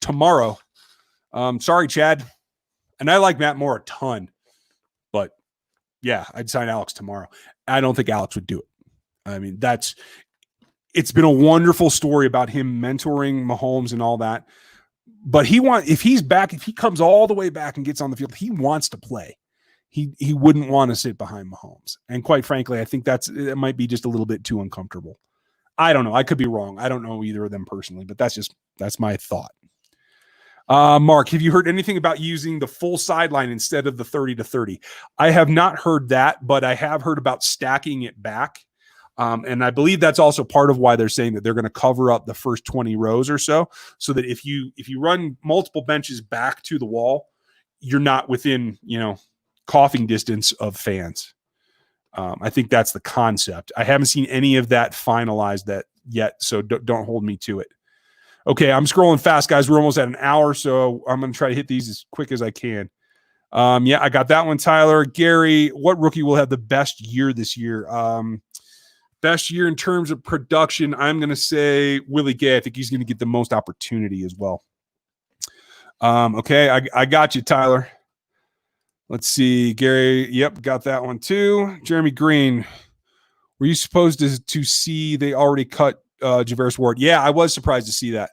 Tomorrow. Sorry, Chad. And I like Matt Moore a ton, but yeah, I'd sign Alex tomorrow. I don't think Alex would do it. I mean, it's been a wonderful story about him mentoring Mahomes and all that. But if he's back, if he comes all the way back and gets on the field, he wants to play. He wouldn't want to sit behind Mahomes. And quite frankly, I think it might be just a little bit too uncomfortable. I don't know. I could be wrong. I don't know either of them personally, but that's my thought. Mark, have you heard anything about using the full sideline instead of the 30-30? I have not heard that, but I have heard about stacking it back. And I believe that's also part of why they're saying that they're going to cover up the first 20 rows or so that if you run multiple benches back to the wall, you're not within, coughing distance of fans. I think that's the concept. I haven't seen any of that finalized yet, so don't hold me to it. Okay, I'm scrolling fast, guys. We're almost at an hour, so I'm going to try to hit these as quick as I can. Yeah, I got that one, Tyler. Gary, what rookie will have the best year this year? Best year in terms of production, I'm going to say Willie Gay. I think he's going to get the most opportunity as well. Okay, I got you, Tyler. Let's see. Gary, yep, got that one too. Jeremy Green, were you supposed to see they already cut Javarius Ward? Yeah, I was surprised to see that.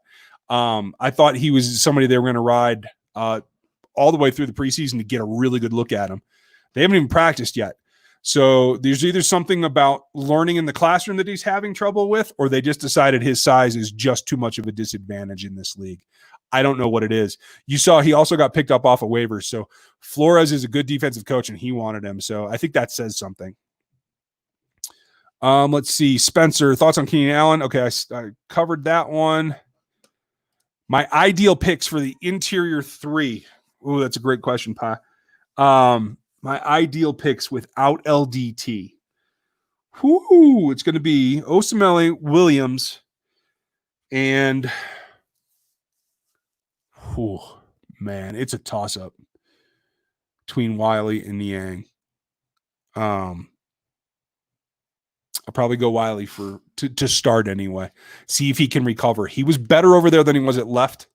I thought he was somebody they were going to ride all the way through the preseason to get a really good look at him. They haven't even practiced yet. So there's either something about learning in the classroom that he's having trouble with, or they just decided his size is just too much of a disadvantage in this league. I don't know what it is. You saw he also got picked up off of waivers. So Flores is a good defensive coach, and he wanted him. So I think that says something. Let's see. Spencer, thoughts on Keenan Allen? Okay, I covered that one. My ideal picks for the interior three. Ooh, that's a great question, Pi. My ideal picks without LDT. Whoo, it's going to be Osemele, Williams, and man, it's a toss-up between Wiley and Niang. I'll probably go Wiley to start anyway. See if he can recover. He was better over there than he was at left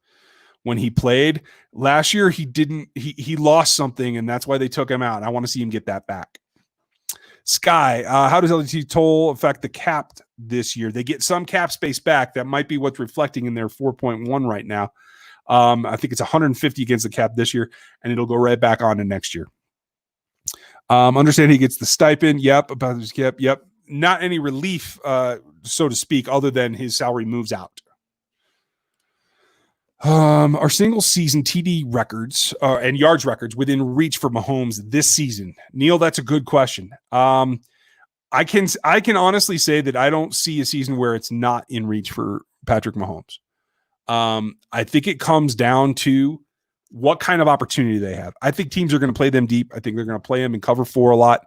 when he played. Last year, he lost something, and that's why they took him out. I want to see him get that back. Sky, how does LDT toll affect the cap this year? They get some cap space back. That might be what's reflecting in their 4.1 right now. I think it's 150 against the cap this year, and it'll go right back on to next year. Understand he gets the stipend. Yep. About his cap. Yep. Not any relief, so to speak, other than his salary moves out. Are single season TD records and yards records within reach for Mahomes this season? Neil, that's a good question. I can honestly say that I don't see a season where it's not in reach for Patrick Mahomes. I think it comes down to what kind of opportunity they have. I think teams are going to play them deep. I think they're going to play them in cover 4 a lot.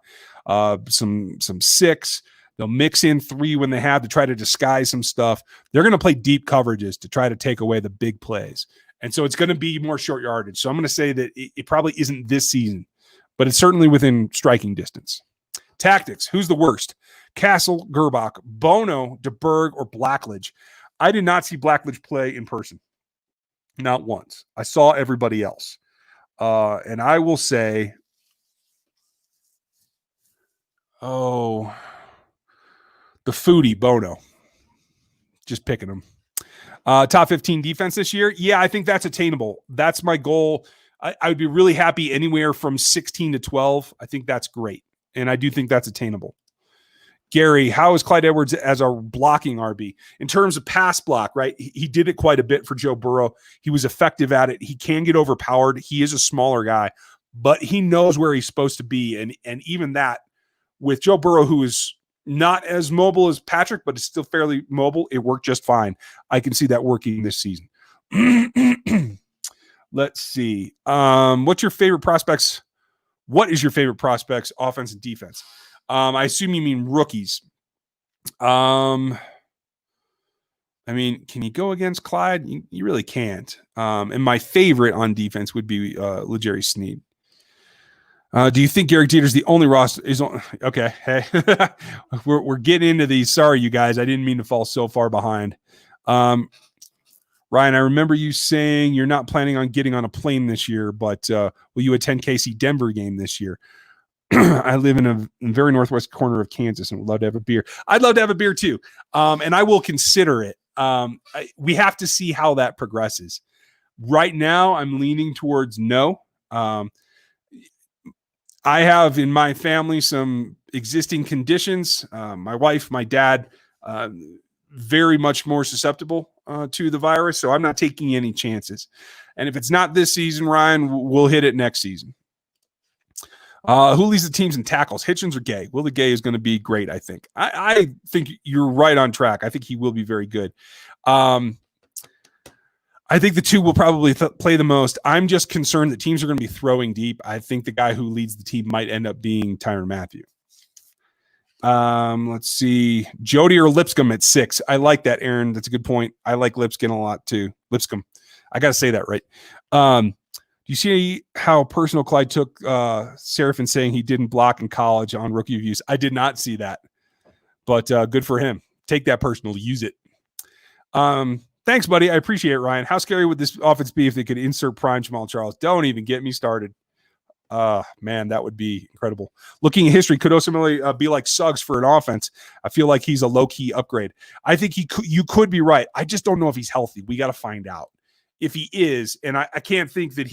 Some 6. They'll mix in 3 when they have to try to disguise some stuff. They're going to play deep coverages to try to take away the big plays. And so it's going to be more short yardage. So I'm going to say that it probably isn't this season, but it's certainly within striking distance. Tactics. Who's the worst? Castle, Gerbach, Bono, DeBerg, or Blackledge? I did not see Blackledge play in person. Not once. I saw everybody else. And I will say, the foodie, Bono. Just picking him. Top 15 defense this year. Yeah, I think that's attainable. That's my goal. I would be really happy anywhere from 16 to 12. I think that's great. And I do think that's attainable. Gary, how is Clyde Edwards as our blocking RB? In terms of pass block, right? He did it quite a bit for Joe Burrow. He was effective at it. He can get overpowered. He is a smaller guy, but he knows where he's supposed to be. And even that, with Joe Burrow, who is not as mobile as Patrick, but is still fairly mobile, it worked just fine. I can see that working this season. Let's see. What is your favorite prospects, offense and defense? I assume you mean rookies. I mean, can you go against Clyde? You really can't. And my favorite on defense would be L'Jarius Sneed. Do you think Gary Dieter's the only roster? Okay, hey, we're getting into these. Sorry, you guys. I didn't mean to fall so far behind. Ryan, I remember you saying you're not planning on getting on a plane this year, but will you attend KC Denver game this year? I live in a very northwest corner of Kansas and would love to have a beer. I'd love to have a beer too. And I will consider it. We have to see how that progresses. Right now, I'm leaning towards no. I have in my family some existing conditions. My wife, my dad, very much more susceptible to the virus. So I'm not taking any chances. And if it's not this season, Ryan, we'll hit it next season. Who leads the teams in tackles? Hitchens or Gay? Willie Gay is going to be great, I think. I think you're right on track. I think he will be very good. I think the two will probably play the most. I'm just concerned that teams are going to be throwing deep. I think the guy who leads the team might end up being Tyrann Mathieu. Let's see. Jody or Lipscomb at 6. I like that, Aaron. That's a good point. I like Lipscomb a lot too. Lipscomb. I got to say that right. Do you see how personal Clyde took Seraphin saying he didn't block in college on rookie reviews? I did not see that, but good for him. Take that personal. Use it. Thanks, buddy. I appreciate it, Ryan. How scary would this offense be if they could insert prime Jamal Charles? Don't even get me started. Man, that would be incredible. Looking at history, could Osemele be like Suggs for an offense? I feel like he's a low-key upgrade. I think you could be right. I just don't know if he's healthy. We got to find out. If he is, and I can't think that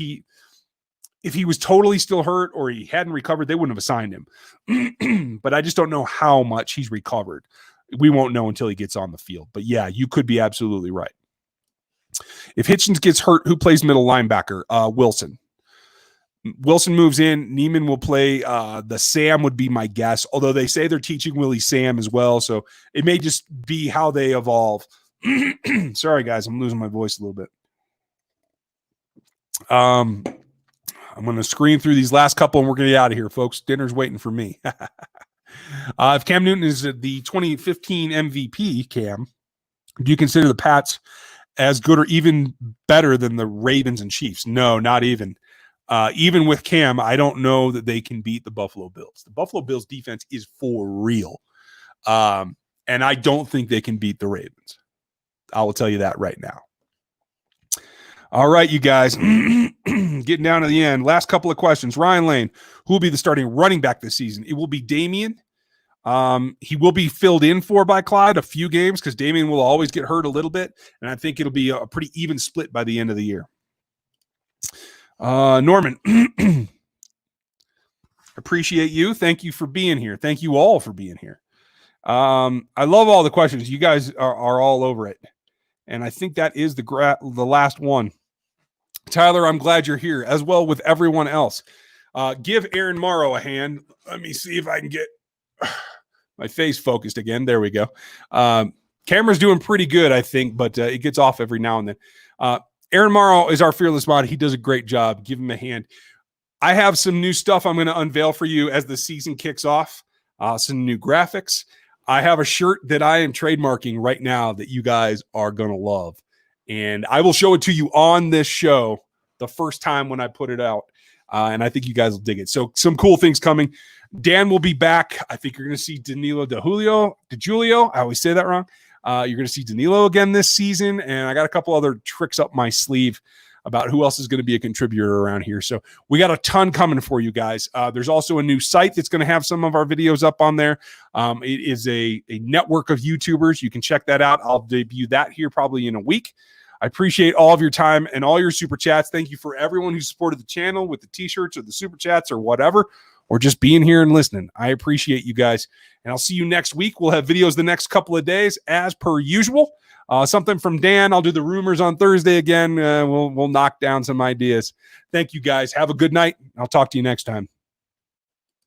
if he was totally still hurt or he hadn't recovered, they wouldn't have assigned him. But I just don't know how much he's recovered. We won't know until he gets on the field. But yeah, you could be absolutely right. If Hitchens gets hurt, who plays middle linebacker? Wilson. Wilson moves in. Neiman will play. The Sam would be my guess, although they say they're teaching Willie Sam as well. So it may just be how they evolve. Sorry, guys. I'm losing my voice a little bit. I'm going to screen through these last couple and we're going to get out of here, folks. Dinner's waiting for me. If Cam Newton is the 2015 MVP, Cam, do you consider the Pats as good or even better than the Ravens and Chiefs? No, not even. Even with Cam, I don't know that they can beat the Buffalo Bills. The Buffalo Bills defense is for real. And I don't think they can beat the Ravens. I will tell you that right now. All right, you guys, getting down to the end. Last couple of questions. Ryan Lane, who will be the starting running back this season? It will be Damian. He will be filled in for by Clyde a few games because Damian will always get hurt a little bit. And I think it'll be a pretty even split by the end of the year. Norman, appreciate you. Thank you for being here. Thank you all for being here. I love all the questions. You guys are all over it. And I think that is the last one. Tyler, I'm glad you're here, as well with everyone else. Give Aaron Morrow a hand. Let me see if I can get my face focused again. There we go. Camera's doing pretty good, I think, but it gets off every now and then. Aaron Morrow is our fearless mod. He does a great job. Give him a hand. I have some new stuff I'm going to unveil for you as the season kicks off. Some new graphics. I have a shirt that I am trademarking right now that you guys are going to love. And I will show it to you on this show the first time when I put it out. And I think you guys will dig it. So some cool things coming. Dan will be back. I think you're going to see Danilo DeJulio. I always say that wrong. You're going to see Danilo again this season. And I got a couple other tricks up my sleeve about who else is going to be a contributor around here. So we got a ton coming for you guys. There's also a new site that's going to have some of our videos up on there. It is a network of YouTubers. You can check that out. I'll debut that here probably in a week. I appreciate all of your time and all your super chats. Thank you for everyone who supported the channel with the t-shirts or the super chats or whatever, or just being here and listening. I appreciate you guys. And I'll see you next week. We'll have videos the next couple of days as per usual. Something from Dan. I'll do the rumors on Thursday again. We'll knock down some ideas. Thank you guys. Have a good night. I'll talk to you next time.